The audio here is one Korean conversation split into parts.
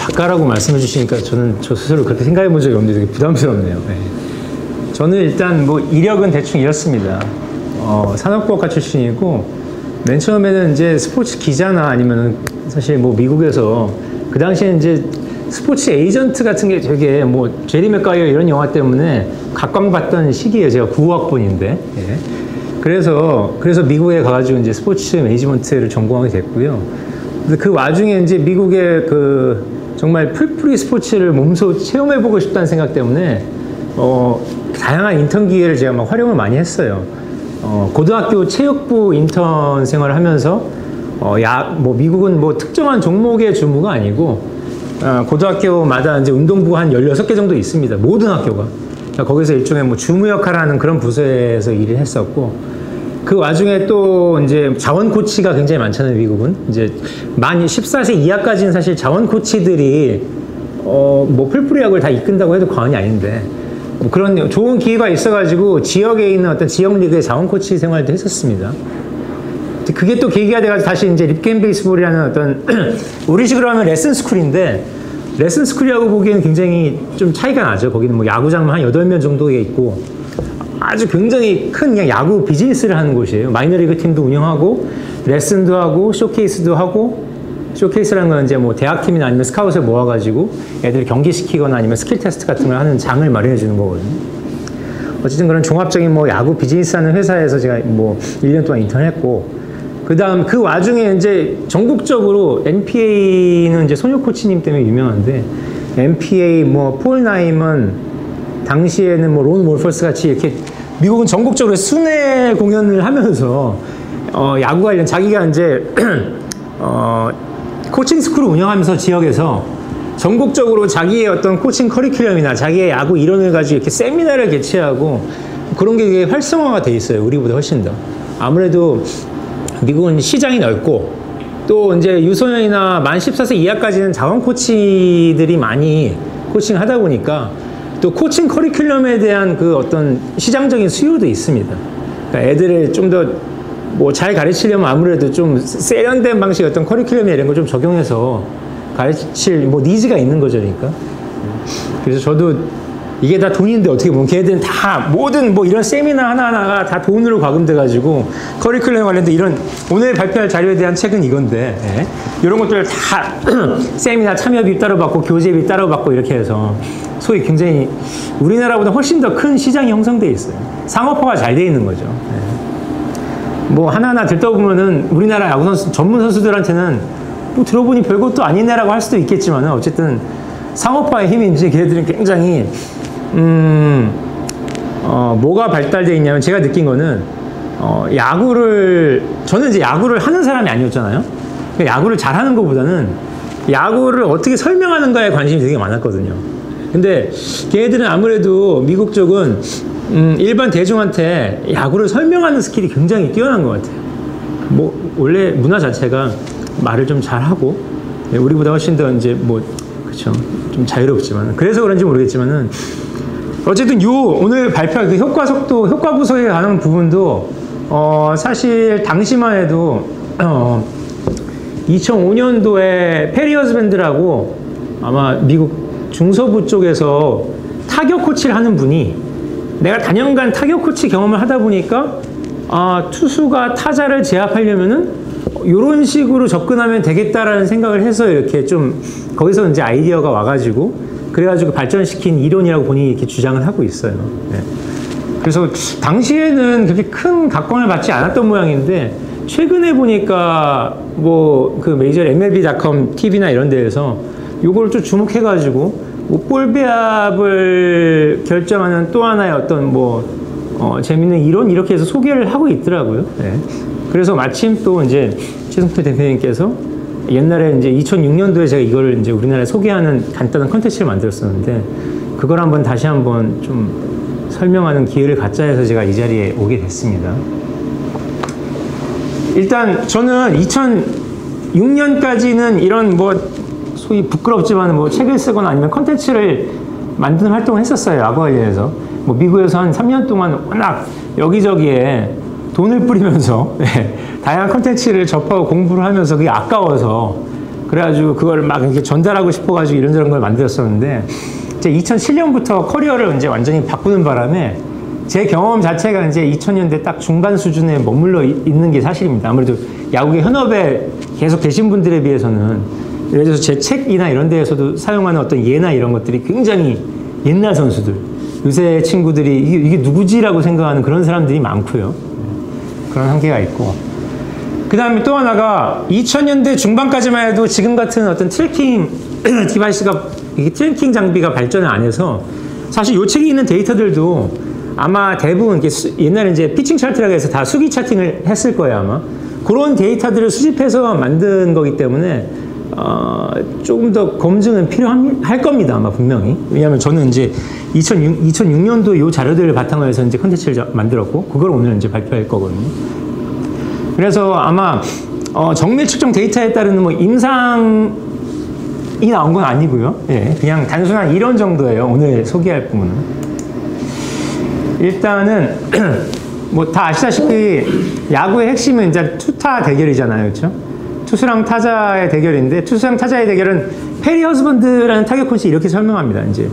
작가라고 말씀해 주시니까 저는 저 스스로 그렇게 생각해 본 적이 없는데 되게 부담스럽네요. 네. 저는 일단 뭐 이력은 대충 이렇습니다. 산업공학과 출신이고 맨 처음에는 이제 스포츠 기자나 아니면은 사실 뭐 미국에서 그 당시에 이제 스포츠 에이전트 같은 게 되게 뭐 제리 맥가이어 이런 영화 때문에 각광받던 시기에 제가 95학번인데 예. 그래서 미국에 가가지고 이제 스포츠 매니지먼트를 전공하게 됐고요. 그 와중에 이제 미국의 그 정말 풀뿌리 스포츠를 몸소 체험해보고 싶다는 생각 때문에 다양한 인턴 기회를 제가 막 활용을 많이 했어요. 고등학교 체육부 인턴 생활을 하면서 뭐 미국은 뭐 특정한 종목의 주무가 아니고 고등학교마다 이제 운동부가 한 16개 정도 있습니다. 모든 학교가. 그러니까 거기서 일종의 뭐 주무 역할을 하는 그런 부서에서 일을 했었고 그 와중에 또 이제 자원 코치가 굉장히 많잖아요, 미국은. 이제 만 14세 이하까지는 사실 자원 코치들이 뭐 풀뿌리학을 다 이끈다고 해도 과언이 아닌데 뭐 그런 좋은 기회가 있어가지고 지역에 있는 어떤 지역 리그의 자원 코치 생활도 했었습니다. 그게 또 계기가 돼가지고 다시 이제 립게임 베이스볼이라는 어떤 우리식으로 하면 레슨 스쿨인데 레슨 스쿨이라고 보기에는 굉장히 좀 차이가 나죠. 거기는 뭐 야구장만 한 8명 정도에 있고 아주 굉장히 큰 그냥 야구 비즈니스를 하는 곳이에요. 마이너리그 팀도 운영하고 레슨도 하고 쇼케이스도 하고 쇼케이스라는 건 이제 뭐 대학팀이나 아니면 스카웃을 모아가지고 애들 경기시키거나 아니면 스킬 테스트 같은 걸 하는 장을 마련해 주는 거거든요. 어쨌든 그런 종합적인 뭐 야구 비즈니스 하는 회사에서 제가 뭐 1년 동안 인턴했고 그 와중에 이제 전국적으로 NPA는 이제 소녀 코치님 때문에 유명한데 NPA 뭐 폴 나임은 당시에는 뭐 론 몰퍼스 같이 이렇게 미국은 전국적으로 순회 공연을 하면서 야구 관련 자기가 이제 코칭 스쿨을 운영하면서 지역에서 전국적으로 자기의 어떤 코칭 커리큘럼이나 자기의 야구 이론을 가지고 이렇게 세미나를 개최하고 그런 게 되게 활성화가 돼 있어요. 우리보다 훨씬 더. 아무래도 미국은 시장이 넓고 또 이제 유소년이나 만 14세 이하까지는 자원 코치들이 많이 코칭을 하다 보니까 또 코칭 커리큘럼에 대한 그 어떤 시장적인 수요도 있습니다. 그러니까 애들을 좀 더 뭐 잘 가르치려면 아무래도 좀 세련된 방식의 어떤 커리큘럼이나 이런 걸 좀 적용해서 가르칠 뭐 니즈가 있는 거죠, 그러니까. 그래서 저도 이게 다 돈인데 어떻게 보면 걔네들은 다 모든 뭐 이런 세미나 하나하나가 다 돈으로 과금돼가지고 커리큘럼 관련된 이런 오늘 발표할 자료에 대한 책은 이건데 예. 이런 것들을 다 세미나 참여비 따로 받고 교재비 따로 받고 이렇게 해서 소위 굉장히 우리나라보다 훨씬 더 큰 시장이 형성돼 있어요. 상업화가 잘 돼 있는 거죠. 예. 뭐 하나하나 듣다 보면은 우리나라 야구 선수 전문 선수들한테는 뭐 들어보니 별것도 아니네라고 할 수도 있겠지만 어쨌든 상업화의 힘인지 걔네들은 굉장히 뭐가 발달되어 있냐면 제가 느낀 거는 저는 이제 야구를 하는 사람이 아니었잖아요. 야구를 잘하는 것보다는 야구를 어떻게 설명하는가에 관심이 되게 많았거든요. 근데 걔네들은 아무래도 미국 쪽은 일반 대중한테 야구를 설명하는 스킬이 굉장히 뛰어난 것 같아요. 뭐 원래 문화 자체가 말을 좀 잘하고 우리보다 훨씬 더 이제 뭐 그렇죠. 좀 자유롭지만 그래서 그런지 모르겠지만은 어쨌든 오늘 발표할 그 효과 속도, 효과 구성에 관한 부분도 사실 당시만 해도 2005년도에 페리 허즈밴드라고 아마 미국 중서부 쪽에서 타격 코치를 하는 분이 내가 단연간 타격 코치 경험을 하다 보니까 투수가 타자를 제압하려면은 이런 식으로 접근하면 되겠다라는 생각을 해서 이렇게 좀 거기서 이제 아이디어가 와가지고 그래가지고 발전시킨 이론이라고 본인이 이렇게 주장을 하고 있어요. 네. 그래서 당시에는 그렇게 큰 각광을 받지 않았던 모양인데 최근에 보니까 뭐 그 메이저 MLB.com TV나 이런 데에서 요걸 좀 주목해가지고 뭐 볼 배합을 결정하는 또 하나의 어떤 재밌는 이론 이렇게 해서 소개를 하고 있더라고요. 네. 그래서 마침 또 이제 최승표 대표님께서 옛날에 이제 2006년도에 제가 이걸 이제 우리나라에 소개하는 간단한 컨텐츠를 만들었었는데 그걸 한번 다시 한번 좀 설명하는 기회를 갖자 해서 제가 이 자리에 오게 됐습니다. 일단 저는 2006년까지는 이런 소위 부끄럽지만 책을 쓰거나 아니면 컨텐츠를 만드는 활동을 했었어요. 야구 관련해서. 미국에서 한 3년 동안 워낙 여기저기에 돈을 뿌리면서 다양한 컨텐츠를 접하고 공부를 하면서 그게 아까워서 그래가지고 그걸 막 이렇게 전달하고 싶어가지고 이런저런 걸 만들었었는데 이제 2007년부터 커리어를 이제 완전히 바꾸는 바람에 제 경험 자체가 이제 2000년대 딱 중반 수준에 머물러 있는 게 사실입니다. 아무래도 야구계 현업에 계속 계신 분들에 비해서는 예를 들어서 제 책이나 이런 데에서도 사용하는 어떤 예나 이런 것들이 굉장히 옛날 선수들, 요새 친구들이 이게 누구지라고 생각하는 그런 사람들이 많고요. 그런 한계가 있고. 그 다음에 또 하나가 2000년대 중반까지만 해도 지금 같은 어떤 트래킹 디바이스가, 이게 트래킹 장비가 발전을 안 해서 사실 요 책에 있는 데이터들도 아마 대부분 옛날에 이제 피칭 차트라고 해서 다 수기 차팅을 했을 거예요, 아마. 그런 데이터들을 수집해서 만든 거기 때문에 조금 더 검증은 필요할 겁니다, 아마 분명히. 왜냐하면 저는 이제 2006년도 요 자료들을 바탕으로 해서 이제 컨텐츠를 만들었고, 그걸 오늘 이제 발표할 거거든요. 그래서 아마 정밀 측정 데이터에 따른 뭐 임상이 나온 건 아니고요. 예, 그냥 단순한 이론 정도예요, 오늘 소개할 부분은. 일단은 뭐 다 아시다시피 야구의 핵심은 이제 투타 대결이잖아요, 그렇죠? 투수랑 타자의 대결인데, 투수랑 타자의 대결은 페리 허즈번드라는 타격 코치 이렇게 설명합니다. 이제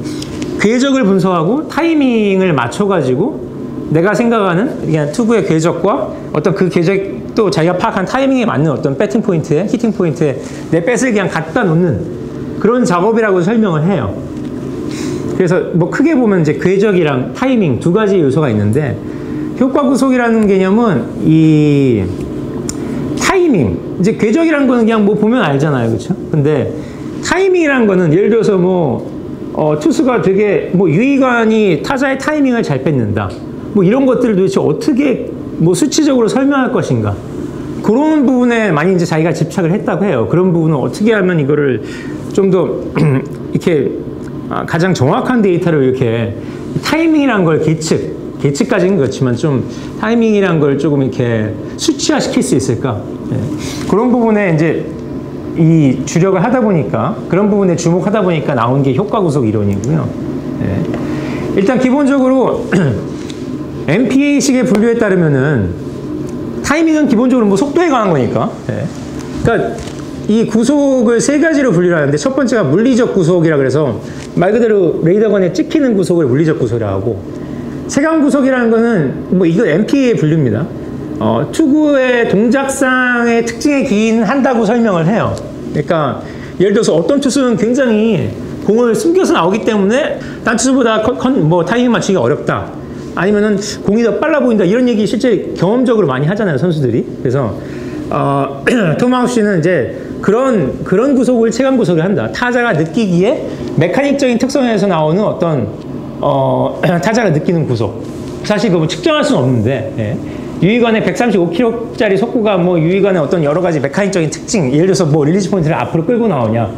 궤적을 분석하고 타이밍을 맞춰가지고 내가 생각하는 그냥 투구의 궤적과 어떤 그 궤적도 자기가 파악한 타이밍에 맞는 어떤 배팅 포인트에, 히팅 포인트에 내 배스를 그냥 갖다 놓는 그런 작업이라고 설명을 해요. 그래서 뭐 크게 보면 이제 궤적이랑 타이밍 두 가지 요소가 있는데, 효과 구속이라는 개념은 이 타이밍, 이제 궤적이라는 거는 그냥 뭐 보면 알잖아요, 그렇죠? 근데 타이밍이라는 거는 예를 들어서 뭐 투수가 되게 뭐 유희관이 타자의 타이밍을 잘 뺏는다, 뭐 이런 것들을 도대체 어떻게 뭐 수치적으로 설명할 것인가, 그런 부분에 많이 이제 자기가 집착을 했다고 해요. 그런 부분은 어떻게 하면 이거를 좀 더 이렇게 가장 정확한 데이터를 이렇게 타이밍이란 걸 계측까지는 그렇지만 좀 타이밍이란 걸 조금 이렇게 수치화 시킬 수 있을까? 네. 그런 부분에 이제 이 주력을 하다 보니까, 그런 부분에 주목하다 보니까 나온 게 효과 구속 이론이고요. 네. 일단 기본적으로 MPA식의 분류에 따르면은 타이밍은 기본적으로 뭐 속도에 관한 거니까. 네. 그러니까 이 구속을 세 가지로 분류를 하는데, 첫 번째가 물리적 구속이라 그래서 말 그대로 레이더건에 찍히는 구속을 물리적 구속이라고 하고, 체감 구속이라는 거는 뭐 이거 MPA의 분류입니다. 투구의 동작상의 특징에 기인한다고 설명을 해요. 그러니까 예를 들어서 어떤 투수는 굉장히 공을 숨겨서 나오기 때문에 딴 투수보다 뭐 타이밍 맞추기가 어렵다, 아니면은 공이 더 빨라 보인다, 이런 얘기 실제 경험적으로 많이 하잖아요, 선수들이. 그래서 톰 하우스는 이제 그런 구속을 체감 구속을 한다. 타자가 느끼기에 메카닉적인 특성에서 나오는 어떤 타자가 느끼는 구속. 사실 그거 측정할 수는 없는데, 예. 유희관의 135km짜리 속구가 뭐 유희관의 어떤 여러 가지 메카닉적인 특징, 예를 들어서 뭐 릴리즈 포인트를 앞으로 끌고 나오냐,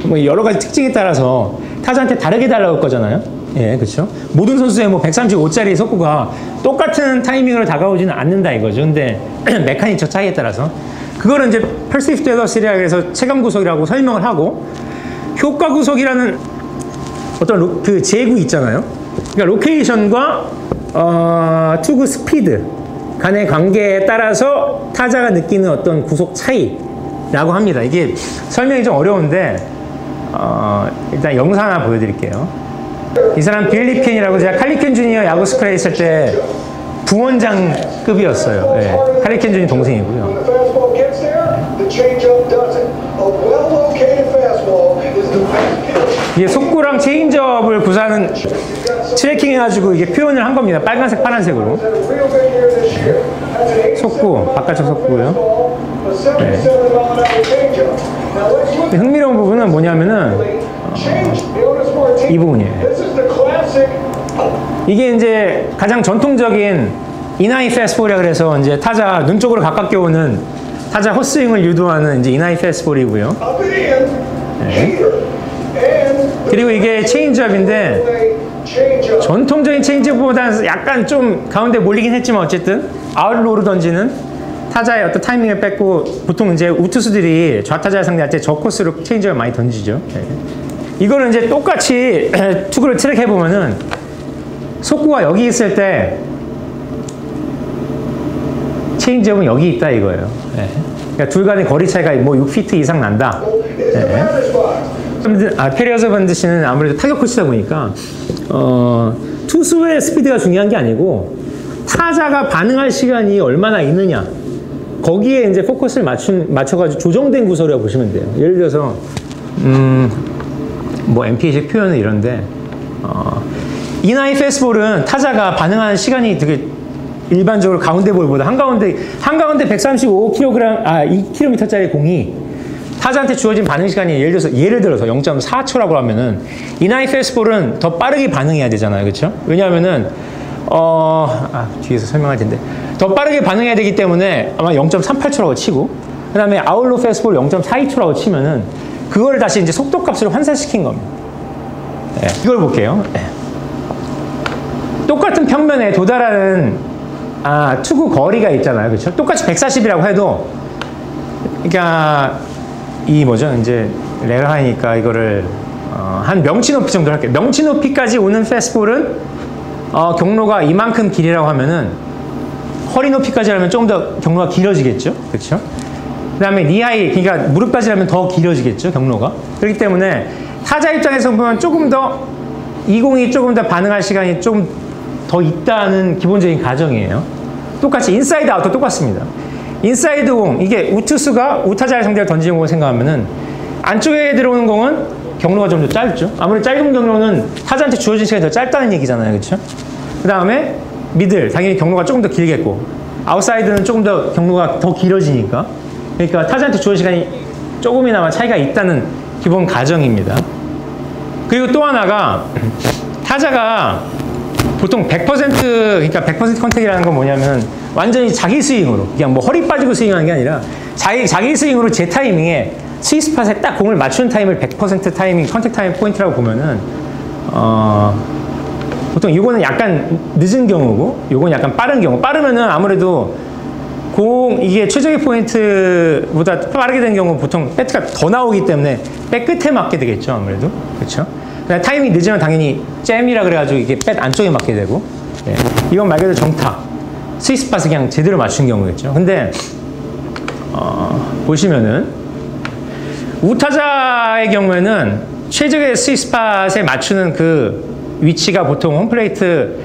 뭐 여러 가지 특징에 따라서 타자한테 다르게 달라올 거잖아요. 예, 그렇죠. 모든 선수의 뭐 135짜리 속구가 똑같은 타이밍으로 다가오지는 않는다 이거죠. 근데 메카닉적 차이에 따라서 그거를 이제 perceived velocity라고 해서 체감 구속이라고 설명을 하고, 효과 구속이라는 어떤 그 제구 있잖아요. 그러니까 로케이션과 투구 스피드 간의 관계에 따라서 타자가 느끼는 어떤 구속 차이라고 합니다. 이게 설명이 좀 어려운데 일단 영상 하나 보여드릴게요. 이 사람 빌리 켄이라고, 제가 칼리 켄 주니어 야구 스쿨에 있을 때 부원장급이었어요. 네. 칼리 켄 주니어 동생이고요. 이게 속구랑 체인지업을 구사하는 트래킹 해가지고 이게 표현을 한 겁니다. 빨간색, 파란색으로. 속구, 바깥쪽 속구고요. 네. 흥미로운 부분은 뭐냐면은 이 부분이에요. 이게 이제 가장 전통적인 인하이 패스트볼이라 그래서 이제 타자 눈 쪽으로 가깝게 오는 타자 헛스윙을 유도하는 이제 인하이 패스트볼이고요. 네. 그리고 이게 체인지업인데, 전통적인 체인지업보다는 약간 좀 가운데 몰리긴 했지만 어쨌든 아웃로우로 던지는, 타자의 어떤 타이밍을 뺏고, 보통 이제 우투수들이 좌타자를 상대할 때 저 코스로 체인지업을 많이 던지죠. 네. 이거를 이제 똑같이 투구를 트랙해 보면은 속구가 여기 있을 때 체인지업은 여기 있다 이거예요. 네. 그러니까 둘 간의 거리 차이가 뭐 6피트 이상 난다. 네. 페리어스 반드시는 아무래도 타격 코치다 보니까 투수의 스피드가 중요한 게 아니고 타자가 반응할 시간이 얼마나 있느냐 거기에 이제 포커스를 맞춰가지고 조정된 구설이라고 보시면 돼요. 예를 들어서 뭐 NPA식 표현은 이런데 이나이 패스트볼은 타자가 반응하는 시간이 되게 일반적으로 가운데 볼보다 한가운데 135kg 2km짜리 공이 타자한테 주어진 반응 시간이 예를 들어서 0.4초라고 하면은 이나이 패스트볼은 더 빠르게 반응해야 되잖아요, 그렇죠? 왜냐하면은 뒤에서 설명할 텐데 더 빠르게 반응해야 되기 때문에 아마 0.38초라고 치고 그다음에 아웃로 패스트볼 0.42초라고 치면은 그거를 다시 이제 속도값으로 환산시킨 겁니다. 네, 이걸 볼게요. 네. 똑같은 평면에 도달하는 투구 거리가 있잖아요, 그렇죠? 똑같이 140이라고 해도 그러니까 이 뭐죠? 이제 레라하니까 이거를 한 명치 높이 정도 할게요. 명치 높이까지 오는 패스트볼은 경로가 이만큼 길이라고 하면은 허리 높이까지 하면 조금 더 경로가 길어지겠죠, 그렇죠? 그다음에 니하이, 그러니까 무릎까지 하면 더 길어지겠죠, 경로가. 그렇기 때문에 타자 입장에서 보면 조금 더 이 공이 조금 더 반응할 시간이 좀 더 있다는 기본적인 가정이에요. 똑같이 인사이드 아웃도 똑같습니다. 인사이드 공, 이게 우투수가 우타자의 상대를 던지는 공을 생각하면은 안쪽에 들어오는 공은 경로가 좀 더 짧죠. 아무래도 짧은 경로는 타자한테 주어진 시간이 더 짧다는 얘기잖아요, 그렇죠? 그 다음에 미들, 당연히 경로가 조금 더 길겠고 아웃사이드는 조금 더 경로가 더 길어지니까 그러니까 타자한테 주어진 시간이 조금이나마 차이가 있다는 기본 가정입니다. 그리고 또 하나가 타자가 보통 100% 그러니까 100% 컨택이라는 건 뭐냐면 완전히 자기 스윙으로 그냥 뭐 허리 빠지고 스윙하는 게 아니라 자기 스윙으로 제 타이밍에 스윗스팟에 딱 공을 맞추는 타임을 100% 타이밍 컨택 타임 포인트라고 보면은 보통 이거는 약간 늦은 경우고 이건 약간 빠른 경우. 빠르면은 아무래도 이게 최적의 포인트보다 빠르게 된 경우 보통 배트가 더 나오기 때문에 백 끝에 맞게 되겠죠, 아무래도. 그렇죠? 타이밍이 늦으면 당연히 잼이라 그래가지고 이게 백 안쪽에 맞게 되고, 네. 이건 말 그대로 정타, 스윗스팟을 그냥 제대로 맞춘 경우겠죠. 근데 보시면은 우타자의 경우에는 최적의 스윗스팟에 맞추는 그 위치가 보통 홈플레이트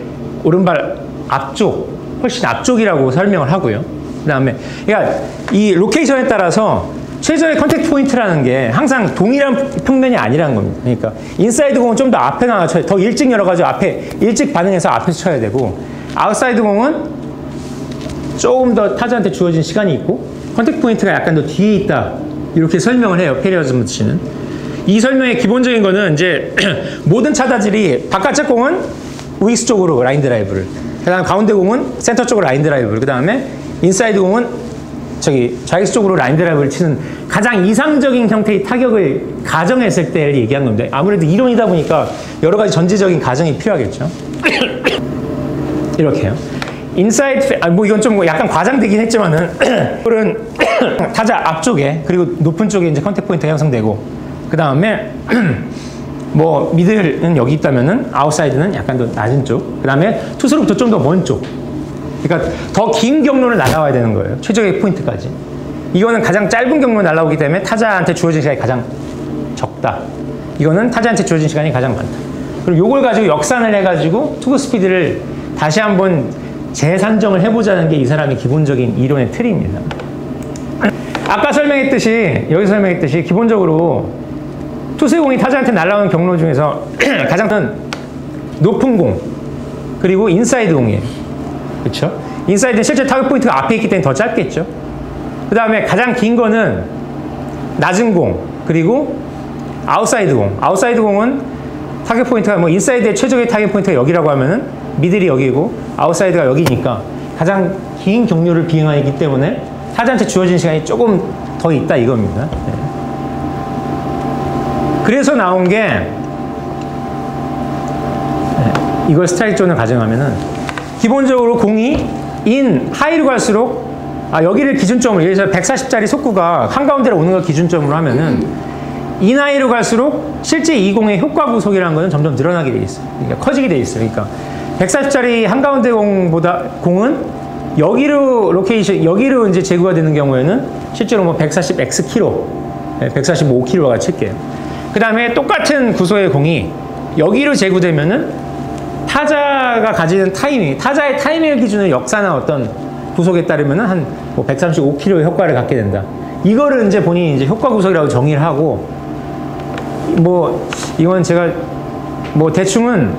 오른발 앞쪽, 훨씬 앞쪽이라고 설명을 하고요. 그 다음에, 그러니까 이 로케이션에 따라서 최저의 컨택트 포인트라는 게 항상 동일한 평면이 아니라는 겁니다. 그러니까 인사이드 공은 좀 더 앞에 나가서 더 일찍 열어가지고 앞에 일찍 반응해서 앞에서 쳐야 되고 아웃사이드 공은 조금 더 타자한테 주어진 시간이 있고 컨택트 포인트가 약간 더 뒤에 있다 이렇게 설명을 해요, 페리어스 씨는. 이 설명의 기본적인 거는 이제 모든 타자들이 바깥쪽 공은 우익수 쪽으로 라인 드라이브를, 그 다음 가운데 공은 센터 쪽으로 라인 드라이브를, 그 다음에 인사이드 공은 좌익수 쪽으로 라인 드라이브를 치는 가장 이상적인 형태의 타격을 가정했을 때를 얘기한 건데 아무래도 이론이다 보니까 여러 가지 전제적인 가정이 필요하겠죠. 이렇게요. 인사이드, 뭐 이건 좀 약간 과장되긴 했지만은 그런 타자 앞쪽에 그리고 높은 쪽에 이제 컨택 포인트가 형성되고 그 다음에 뭐 미들은 여기 있다면은 아웃사이드는 약간 더 낮은 쪽, 그 다음에 투수로부터 좀 더 먼 쪽. 그러니까 더 긴 경로를 날아와야 되는 거예요. 최적의 포인트까지. 이거는 가장 짧은 경로로 날아오기 때문에 타자한테 주어진 시간이 가장 적다. 이거는 타자한테 주어진 시간이 가장 많다. 그리고 이걸 가지고 역산을 해가지고 투구 스피드를 다시 한번 재산정을 해보자는 게 이 사람의 기본적인 이론의 틀입니다. 아까 설명했듯이, 여기 설명했듯이 기본적으로 투수의 공이 타자한테 날아오는 경로 중에서 가장 큰 높은 공, 그리고 인사이드 공이에요. 그렇죠? 인사이드는 실제 타격 포인트가 앞에 있기 때문에 더 짧겠죠. 그 다음에 가장 긴 거는 낮은 공, 그리고 아웃사이드 공. 아웃사이드 공은 타격 포인트가 뭐 인사이드의 최적의 타격 포인트가 여기라고 하면은 미들이 여기고 아웃사이드가 여기니까 가장 긴 경로를 비행하기 때문에 타자한테 주어진 시간이 조금 더 있다 이겁니다. 네. 그래서 나온 게 이걸 스트라이크 존을 가정하면은 기본적으로 공이 하이로 갈수록 여기를 기준점으로, 예를 들어서 140짜리 속구가 한가운데로 오는 걸 기준점으로 하면은 하이로 갈수록 실제 이 공의 효과 구속이라는 거는 점점 늘어나게 돼 있어요. 그러니까 커지게 돼 있어요. 그러니까 140짜리 한가운데 공은 여기로 로케이션, 여기로 이제 제구가 되는 경우에는 실제로 뭐 140x 킬로, 145킬로가 칠게요. 그 다음에 똑같은 구속의 공이 여기로 제구되면은 타자가 가지는 타이밍, 타자의 타이밍을 기준으로 역사나 어떤 구속에 따르면은 한 뭐 135킬로의 효과를 갖게 된다. 이거를 이제 본인이 이제 효과 구속이라고 정의를 하고, 뭐 이건 제가 뭐 대충은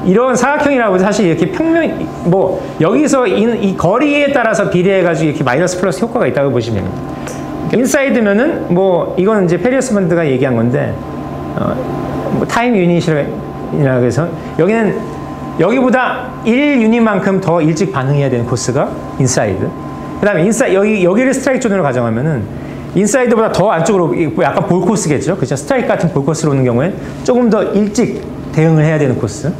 이런 사각형이라고 사실 이렇게 평면, 뭐 여기서 이 거리에 따라서 비례해가지고 이렇게 마이너스 플러스 효과가 있다고 보시면 됩니다. 인사이드면은 뭐 이건 이제 페리어스 밴드가 얘기한 건데, 뭐 타임 유닛이라고 해서 여기는 여기보다 1유닛만큼 더 일찍 반응해야 되는 코스가 인사이드. 그 다음에 여기를 스트라이크 존으로 가정하면은 인사이드보다 더 안쪽으로 약간 볼 코스겠죠. 그렇죠. 스트라이크 같은 볼 코스로 오는 경우에 조금 더 일찍 대응을 해야 되는 코스.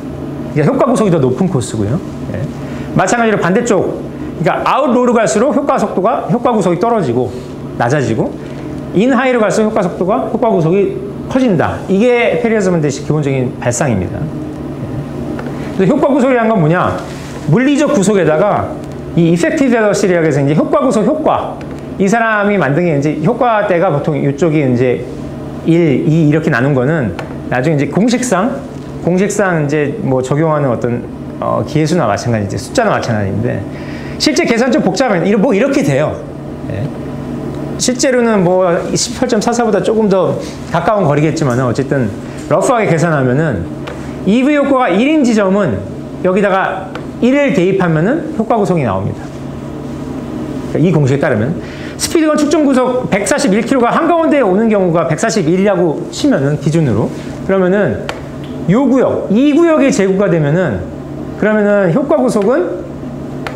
그러니까 효과 구속이 더 높은 코스고요. 예. 마찬가지로 반대쪽, 그러니까 아웃로로 갈수록 효과 구속이 떨어지고 낮아지고, 인하이로 갈수록 효과 구속이 커진다. 이게 페리어스 밴드의 기본적인 발상입니다. 예. 효과 구속이라는 건 뭐냐? 물리적 구속에다가 이 이펙티브 벨러시티라고 해서 이제 효과 구속 효과. 이 사람이 만든 게 이제 효과대가 보통 이쪽이 이제 1, 2 이렇게 나눈 거는 나중에 이제 공식상 이제 뭐 적용하는 어떤 기계수나 마찬가지, 숫자나 마찬가지인데, 실제 계산 좀 복잡하면 뭐 이렇게 돼요. 예. 실제로는 뭐 18.44보다 조금 더 가까운 거리겠지만 어쨌든 러프하게 계산하면은 EV 효과가 1인 지점은 여기다가 1을 대입하면은 효과 구속이 나옵니다. 그러니까 이 공식에 따르면 스피드건 측정 구속 141km가 한가운데에 오는 경우가 141이라고 치면은 기준으로, 그러면은 요 구역, 이 구역에 제구가 되면은 그러면은 효과 구속은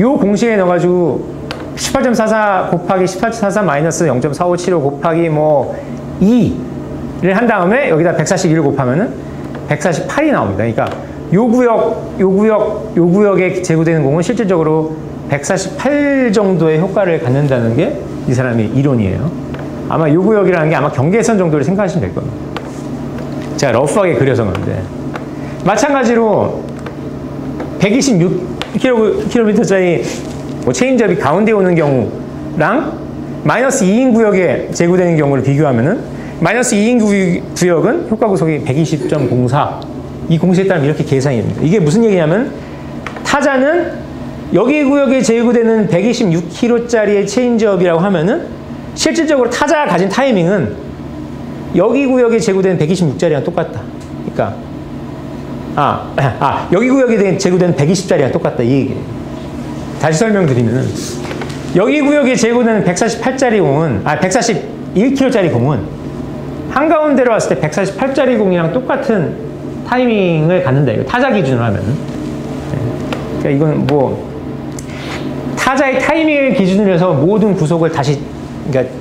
요 공식에 넣어가지고 18.44 곱하기 18.44 마이너스 0.4575 곱하기 뭐 2를 한 다음에 여기다 141을 곱하면은 148이 나옵니다. 그러니까 요 구역에 제구되는 공은 실질적으로 148 정도의 효과를 갖는다는 게 이 사람의 이론이에요. 아마 요 구역이라는 게 아마 경계선 정도를 생각하시면 될 겁니다. 제가 러프하게 그려서 그런데, 마찬가지로 126km짜리 뭐 체인지업이 가운데 오는 경우랑 마이너스 2인 구역에 제구되는 경우를 비교하면은 마이너스 2인 구역은 효과 구속이 120.04, 이 공식에 따르면 이렇게 계산이 됩니다. 이게 무슨 얘기냐면, 타자는 여기 구역에 제구되는 126km짜리의 체인지업이라고 하면은 실질적으로 타자가 가진 타이밍은 여기 구역에 제구되는 126짜리랑 똑같다. 그러니까 여기 구역에 제구되는 120짜리랑 똑같다, 이 얘기예요. 다시 설명드리면은, 여기 구역에 제구되는 148짜리 공은 141km짜리 공은 한가운데로 왔을 때 148짜리 공이랑 똑같은 타이밍을 갖는다. 이거 타자 기준으로 하면은. 그러니까 이건 뭐 타자의 타이밍을 기준으로 해서 모든 구속을 다시, 그러니까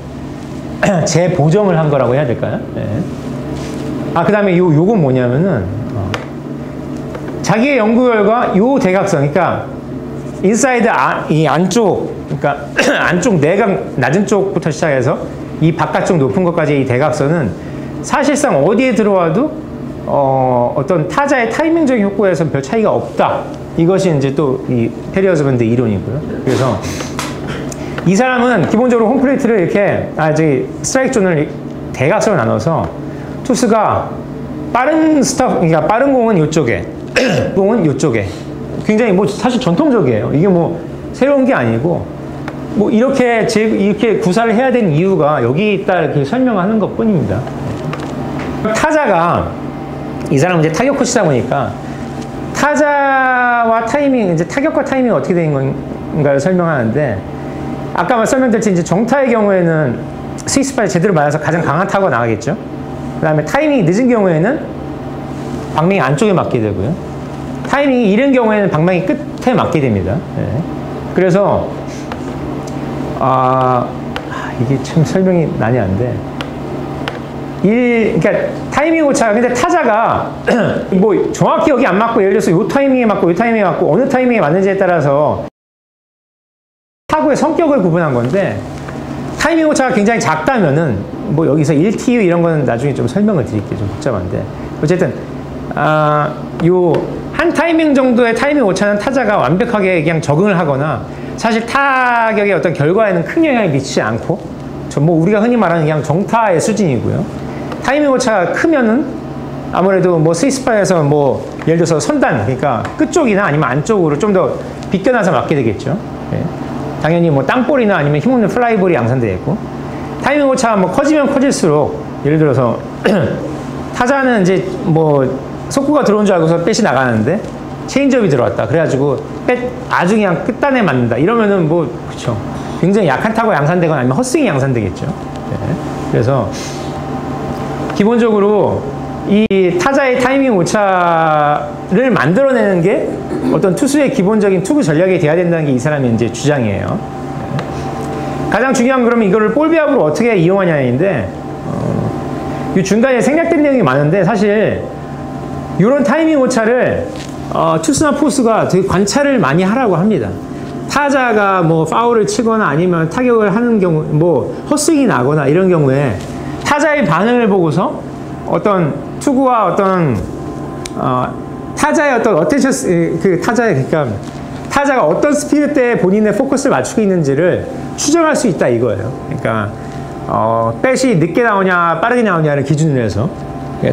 재보정을 한 거라고 해야 될까요? 네. 그 다음에 요건 뭐냐면은, 자기의 연구 결과 요 대각선, 그러니까 인사이드 이 안쪽, 그러니까 안쪽 내각 낮은 쪽부터 시작해서 이 바깥쪽 높은 것까지 이 대각선은 사실상 어디에 들어와도 어떤 타자의 타이밍적인 효과에서 별 차이가 없다. 이것이 이제 또 이 페리어스 밴드 이론이고요. 그래서 이 사람은 기본적으로 홈플레이트를 이렇게 스트라이크 존을 대각선으로 나눠서 투수가 그러니까 빠른 공은 이쪽에, 공은 이쪽에. 굉장히 뭐 사실 전통적이에요. 이게 뭐 새로운 게 아니고, 뭐 이렇게 구사를 해야 되는 이유가 여기 있다 이렇게 설명하는 것 뿐입니다. 타자가, 이 사람은 이제 타격 코치다 보니까 타자와 타이밍, 이제 타격과 타이밍이 어떻게 되는 건가를 설명하는데, 아까 설명드렸듯이 이제 정타의 경우에는 스위스파에 제대로 맞아서 가장 강한 타구가 나가겠죠. 그 다음에 타이밍이 늦은 경우에는 방망이 안쪽에 맞게 되고요. 타이밍이 이른 경우에는 방망이 끝에 맞게 됩니다. 네. 그래서 이게 참 설명이 난이 안 돼. 그러니까 타이밍 오차가, 근데 타자가 뭐 정확히 여기 안 맞고, 예를 들어서 요 타이밍에 맞고 요 타이밍에 맞고 어느 타이밍에 맞는지에 따라서 타구의 성격을 구분한 건데, 타이밍 오차가 굉장히 작다면은 뭐 여기서 1TU 이런 거는 나중에 좀 설명을 드릴게요. 좀 복잡한데 어쨌든 요 한 타이밍 정도의 타이밍 오차는 타자가 완벽하게 그냥 적응을 하거나 사실 타격의 어떤 결과에는 큰 영향을 미치지 않고 뭐 우리가 흔히 말하는 그냥 정타의 수준이고요. 타이밍 오차가 크면은 아무래도 뭐 스위스파에서 뭐 예를 들어서 선단, 그러니까 끝쪽이나 아니면 안쪽으로 좀 더 비껴나서 맞게 되겠죠. 예. 당연히 뭐 땅볼이나 아니면 힘없는 플라이볼이 양산되겠고, 타이밍 오차가 뭐 커지면 커질수록 예를 들어서 타자는 이제 뭐 속구가 들어온 줄 알고서 뱃이 나가는데 체인지업이 들어왔다. 그래가지고 아주 그냥 끝단에 맞는다. 이러면은 뭐 그쵸. 굉장히 약한 타구가 양산되거나 아니면 헛스윙이 양산되겠죠. 네. 그래서 기본적으로 이 타자의 타이밍 오차를 만들어내는 게 어떤 투수의 기본적인 투구 전략이 돼야 된다는 게 이 사람의 이제 주장이에요. 네. 가장 중요한 건 그러면 이거를 볼 배합으로 어떻게 이용하냐인데, 이 중간에 생략된 내용이 많은데 사실 이런 타이밍 오차를 투수나 포수가 되게 관찰을 많이 하라고 합니다. 타자가 뭐 파울을 치거나 아니면 타격을 하는 경우, 뭐 헛스윙이 나거나 이런 경우에 타자의 반응을 보고서 어떤 투구와 어떤 타자의 어떤 어텐션, 그 타자의, 그러니까 타자가 어떤 스피드 때 본인의 포커스를 맞추고 있는지를 추정할 수 있다 이거예요. 그러니까 백이 늦게 나오냐 빠르게 나오냐를 기준으로 해서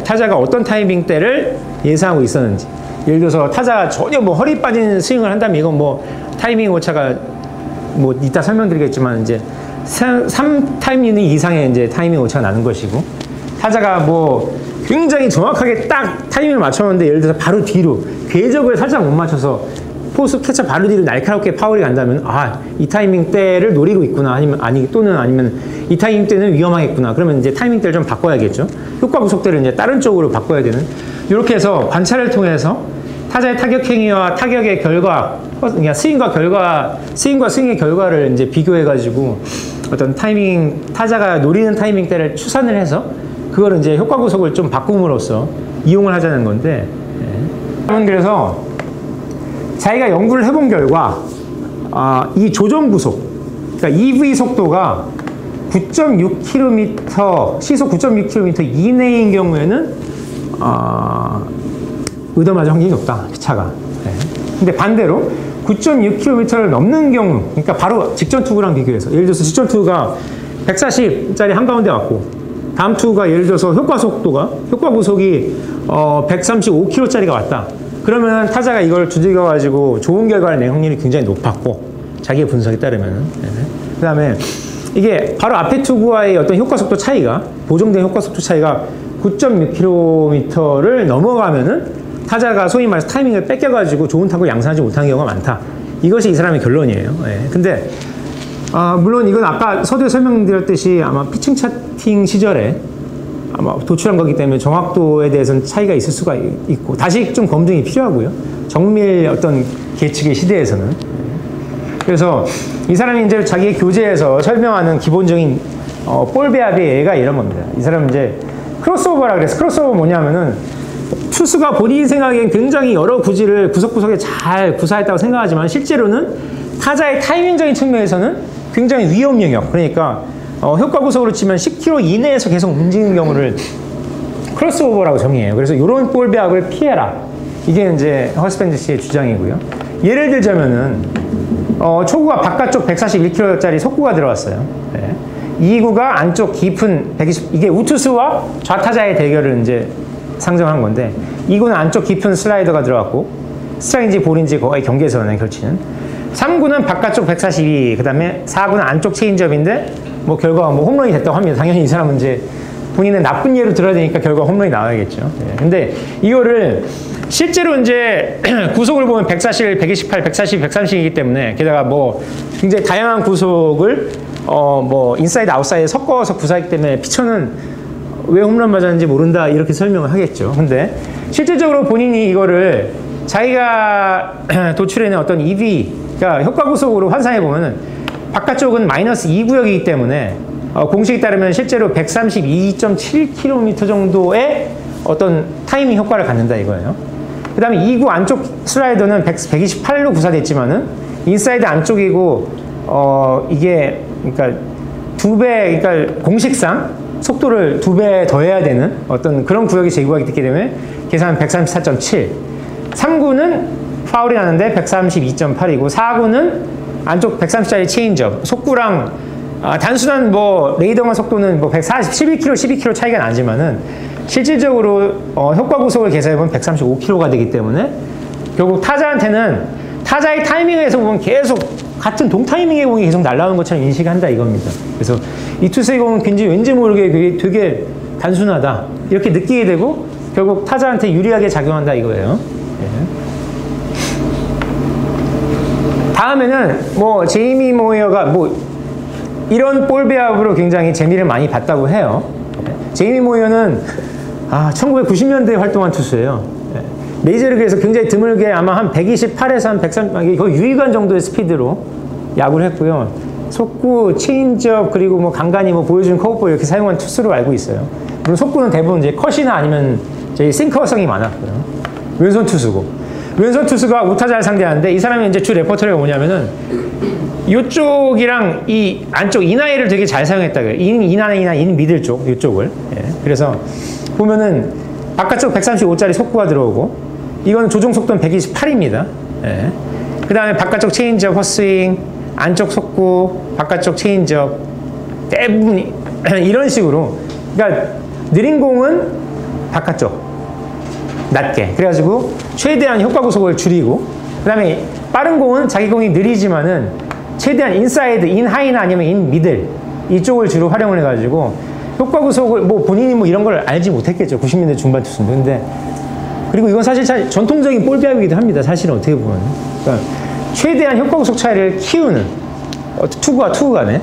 타자가 어떤 타이밍 때를 예상하고 있었는지, 예를 들어서 타자가 전혀 뭐 허리 빠진 스윙을 한다면 이건 뭐 타이밍 오차가 뭐 이따 설명드리겠지만 이제 3타이밍 이상의 이제 타이밍 오차가 나는 것이고, 타자가 뭐 굉장히 정확하게 딱 타이밍을 맞췄는데 예를 들어서 바로 뒤로 궤적을 살짝 못 맞춰서 포수 캐쳐 바로 뒤로 날카롭게 파울이 간다면 이 타이밍 때를 노리고 있구나, 아니면 이 타이밍 때는 위험하겠구나, 그러면 이제 타이밍 때를 좀 바꿔야겠죠. 효과 구속대를 이제 다른 쪽으로 바꿔야 되는, 이렇게 해서 관찰을 통해서 타자의 타격 행위와 타격의 결과, 그러니까 스윙과 스윙의 결과를 이제 비교해 가지고 어떤 타이밍, 타자가 노리는 타이밍 때를 추산을 해서 그거를 이제 효과 구속을 좀 바꿈으로써 이용을 하자는 건데, 그래서 자기가 연구를 해본 결과 이 조정 구속, 그러니까 EV 속도가 9.6km, 시속 9.6km 이내인 경우에는 의도맞을 확률이 높다, 그 차가. 네. 근데 반대로 9.6km를 넘는 경우, 그러니까 바로 직전 투구랑 비교해서, 예를 들어서 직전 투구가 140짜리 한가운데 왔고, 다음 투구가 예를 들어서 효과 구속이 135km짜리가 왔다. 그러면 타자가 이걸 두들겨가지고 좋은 결과를 낼 확률이 굉장히 높았고, 자기의 분석에 따르면은. 네. 그 다음에 이게 바로 앞에 투구와의 어떤 효과 속도 차이가, 보정된 효과 속도 차이가 9.6km를 넘어가면은 타자가 소위 말해서 타이밍을 뺏겨가지고 좋은 타구를 양산하지 못하는 경우가 많다. 이것이 이 사람의 결론이에요. 네. 근데 물론 이건 아까 서두에 설명드렸듯이 아마 피칭 차팅 시절에 아마 도출한 거기 때문에 정확도에 대해서는 차이가 있을 수가 있고, 다시 좀 검증이 필요하고요. 정밀 어떤 계측의 시대에서는. 그래서 이 사람이 이제 자기의 교재에서 설명하는 기본적인 볼 배합의 예가 이런 겁니다. 이 사람은 이제 크로스오버라 그래서, 크로스오버 뭐냐면은 투수가 본인 생각엔 굉장히 여러 구석구석에 잘 구사했다고 생각하지만 실제로는 타자의 타이밍적인 측면에서는 굉장히 위험 영역, 그러니까 효과 구속으로 치면 10km 이내에서 계속 움직이는 경우를 크로스오버라고 정의해요. 그래서 이런 볼 배합을 피해라. 이게 이제 허스밴드 씨의 주장이고요. 예를 들자면은 초구가 바깥쪽 141km짜리 속구가 들어왔어요. 네. 2구가 안쪽 깊은 120, 이게 우투수와 좌타자의 대결을 이제 상정한 건데, 2구는 안쪽 깊은 슬라이더가 들어왔고, 스트라이크인지 볼인지 거의 경계선에 걸치는. 3구는 바깥쪽 142, 그 다음에 4구는 안쪽 체인지업인데, 뭐 결과가 뭐 홈런이 됐다고 합니다. 당연히 이 사람은 이제 본인의 나쁜 예로 들어야 되니까 결과 홈런이 나와야겠죠. 네. 근데 이거를 실제로 이제 구속을 보면 141, 128, 140, 130이기 때문에, 게다가 뭐 굉장히 다양한 구속을 뭐 인사이드 아웃사이드 섞어서 구사하기 때문에 피처는 왜 홈런 맞았는지 모른다 이렇게 설명을 하겠죠. 근데 실질적으로 본인이 이거를 자기가 도출해낸 어떤 EV, 그러니까 효과 구속으로 환산해 보면은 바깥쪽은 마이너스 2구역이기 때문에 공식에 따르면 실제로 132.7km 정도의 어떤 타이밍 효과를 갖는다 이거예요. 그 다음에 2구 안쪽 슬라이더는 128로 구사됐지만은 인사이드 안쪽이고 이게 그러니까 2배, 그러니까 공식상 속도를 2배 더해야 되는 어떤 그런 구역이 제구하기 때문에 계산 134.7. 3구는 파울이 나는데 132.8이고 4구는 안쪽 130짜리 체인지업, 속구랑 단순한 뭐 레이더만 속도는 뭐 140, 11km, 12km 차이가 나지만은 실질적으로 효과 구속을 계산해보면 135km가 되기 때문에 결국 타자한테는 타자의 타이밍에서 보면 계속 같은 동타이밍의 공이 계속 날아오는 것처럼 인식한다 이겁니다. 그래서 이 투수의 공은 왠지 모르게 되게 단순하다 이렇게 느끼게 되고 결국 타자한테 유리하게 작용한다 이거예요. 예. 다음에는 뭐 제이미 모이어가 뭐 이런 볼 배합으로 굉장히 재미를 많이 봤다고 해요. 제이미 모이어는 1990년대에 활동한 투수예요. 메이저리그에서 굉장히 드물게 아마 한 128에서 한 130, 거의 유희관 정도의 스피드로 야구를 했고요. 속구, 체인지업 그리고 뭐 간간히 뭐 보여준 커브볼 이렇게 사용한 투수로 알고 있어요. 물론 속구는 대부분 이제 컷이나 아니면 저희 싱커성이 많았고요. 왼손 투수고. 왼손 투수가 우타자를 상대하는데 이 사람이 이제 주 레퍼토리가 뭐냐면은 이쪽이랑 이 안쪽 인하이를 되게 잘 사용했다 그래요. 인하이나 인 미들 쪽, 이쪽을. 예. 그래서 보면은 바깥쪽 135짜리 속구가 들어오고 이거는 조종 속도는 128입니다. 예. 그 다음에 바깥쪽 체인지업 헛스윙, 안쪽 속구, 바깥쪽 체인지업 대부분 이런 식으로. 그러니까 느린 공은 바깥쪽 낮게 그래가지고 최대한 효과 구속을 줄이고 그 다음에 빠른 공은 자기 공이 느리지만은 최대한 인사이드, 인하이나 아니면 인미들 이쪽을 주로 활용을 해가지고 효과 구속을 뭐 본인이 뭐 이런 걸 알지 못했겠죠. 90년대 중반 투수인데. 근데 그리고 이건 사실 전통적인 볼 배합이기도 합니다. 사실은 어떻게 보면. 그러니까 최대한 효과 구속 차이를 키우는 투구와 투구 간에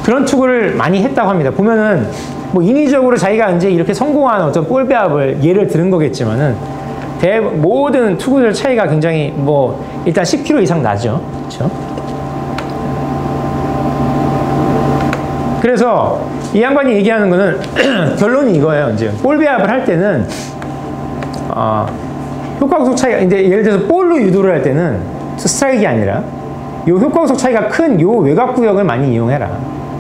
그런 투구를 많이 했다고 합니다. 보면은 뭐 인위적으로 자기가 이제 이렇게 성공한 어떤 볼 배합을 예를 들은 거겠지만은 모든 투구들 차이가 굉장히 뭐 일단 10km 이상 나죠. 그렇죠? 그래서 이 양반이 얘기하는 거는 결론이 이거예요. 이제 볼 배합을 할 때는 효과 구속 차이가 이제 예를 들어서 볼로 유도를 할 때는 스트라이크가 아니라 요 효과 구속 차이가 큰 요 외곽 구역을 많이 이용해라.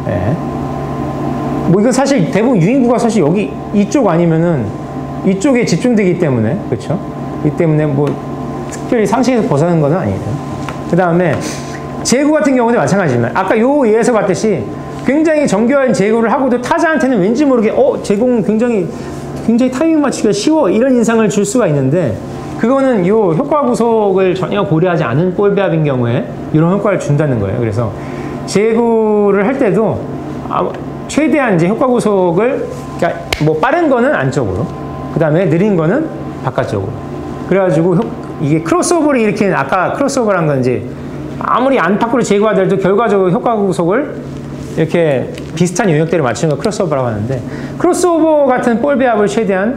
예. 뭐 이건 사실 대부분 유인구가 사실 여기 이쪽 아니면은 이쪽에 집중되기 때문에 그렇죠? 그렇기 때문에 뭐 특별히 상식에서 벗어나는 건 아니에요. 그 다음에 제구 같은 경우는 마찬가지지만 아까 요 예에서 봤듯이 굉장히 정교한 제구를 하고도 타자한테는 왠지 모르게 제공은 굉장히 타이밍 맞추기가 쉬워 이런 인상을 줄 수가 있는데 그거는 요 효과 구속을 전혀 고려하지 않은 볼 배합인 경우에 이런 효과를 준다는 거예요. 그래서 제구를 할 때도 최대한 이제 효과 구속을 그러니까 뭐 빠른 거는 안쪽으로 그 다음에 느린 거는 바깥쪽으로 그래가지고 이게 크로스오버를 일으키는 아까 크로스오버란 건 이제 아무리 안팎으로 제구하더라도 결과적으로 효과 구속을 이렇게 비슷한 영역대로 맞추는 걸 크로스오버라고 하는데 크로스오버 같은 볼 배합을 최대한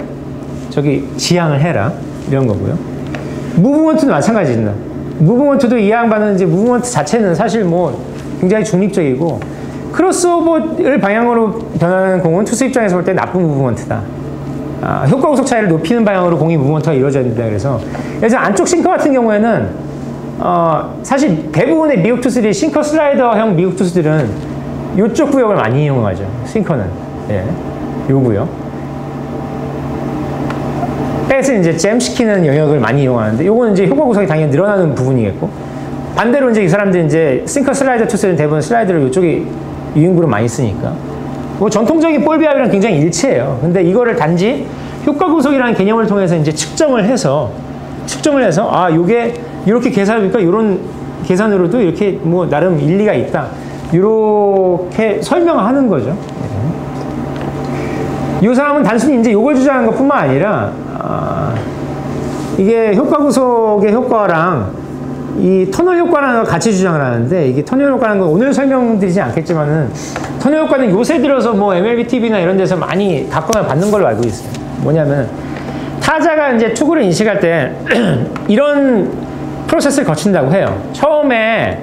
지향을 해라 이런 거고요. 무브먼트도 마찬가지입니다. 무브먼트도 이 양반은 이제 무브먼트 자체는 사실 뭐 굉장히 중립적이고 크로스오버를 방향으로 변하는 공은 투수 입장에서 볼 때 나쁜 무브먼트다. 효과 구속 차이를 높이는 방향으로 공이 무브먼트가 이루어져야 된다. 그래서 예를 들어 안쪽 싱커 같은 경우에는 사실 대부분의 미국 투수들이 싱커 슬라이더형 미국 투수들은 이쪽 구역을 많이 이용하죠. 싱커는 요 구역. 백은 이제 잼시키는 영역을 많이 이용하는데 요거는 이제 효과 구속이 당연히 늘어나는 부분이겠고 반대로 이제 이 사람들이 이제 싱커 슬라이더 투수는 대부분 슬라이더를 이쪽에 유인구로 많이 쓰니까 뭐 전통적인 볼 배합이랑 굉장히 일치해요. 근데 이거를 단지 효과 구속이라는 개념을 통해서 이제 측정을 해서 요게 이렇게 계산하니까 이런 계산으로도 이렇게 뭐 나름 일리가 있다. 이렇게 설명하는 거죠. 이 사람은 단순히 이제 요걸 주장하는 것 뿐만 아니라 이게 효과 구속의 효과랑 이 터널 효과라는 걸 같이 주장을 하는데 이게 터널 효과라는 건 오늘 설명드리지 않겠지만은 터널 효과는 요새 들어서 뭐 MLB TV나 이런 데서 많이 각광을 받는 걸로 알고 있어요. 뭐냐면 타자가 이제 투구를 인식할 때 이런 프로세스를 거친다고 해요. 처음에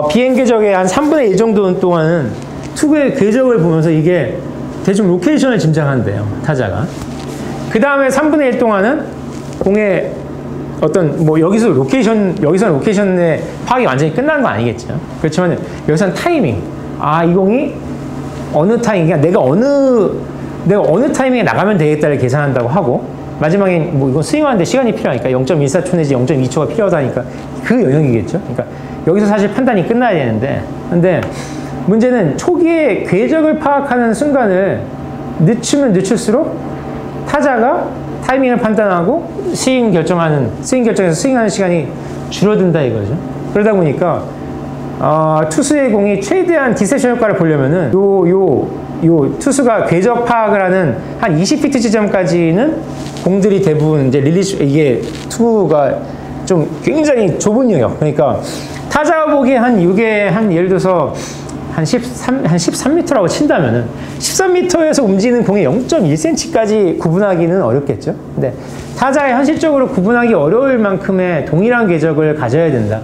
비행 궤적의 한 3분의 1 정도 동안은 투구의 궤적을 보면서 이게 대충 로케이션을 짐작한대요. 타자가. 그 다음에 3분의 1 동안은 공의 어떤 뭐 여기서는 로케이션의 파악이 완전히 끝난 건 아니겠죠. 그렇지만 여기서는 타이밍. 이 공이 어느 타이밍, 그러니까 내가 어느 타이밍에 나가면 되겠다를 계산한다고 하고 마지막에 뭐 이건 스윙하는데 시간이 필요하니까 0.14초 내지 0.2초가 필요하다니까 그 영역이겠죠. 그러니까 여기서 사실 판단이 끝나야 되는데, 근데 문제는 초기에 궤적을 파악하는 순간을 늦추면 늦출수록 타자가 타이밍을 판단하고 스윙 결정에서 스윙하는 시간이 줄어든다 이거죠. 그러다 보니까 투수의 공이 최대한 디셉션 효과를 보려면은 요 투수가 궤적 파악을 하는 한 20피트 지점까지는 공들이 대부분 이제 릴리스, 이게 투구가 좀 굉장히 좁은 영역. 그러니까 타자가 보기에 예를 들어서 한 13m라고 친다면은 13m에서 움직이는 공의 0.1cm까지 구분하기는 어렵겠죠. 근데 타자가 현실적으로 구분하기 어려울 만큼의 동일한 궤적을 가져야 된다.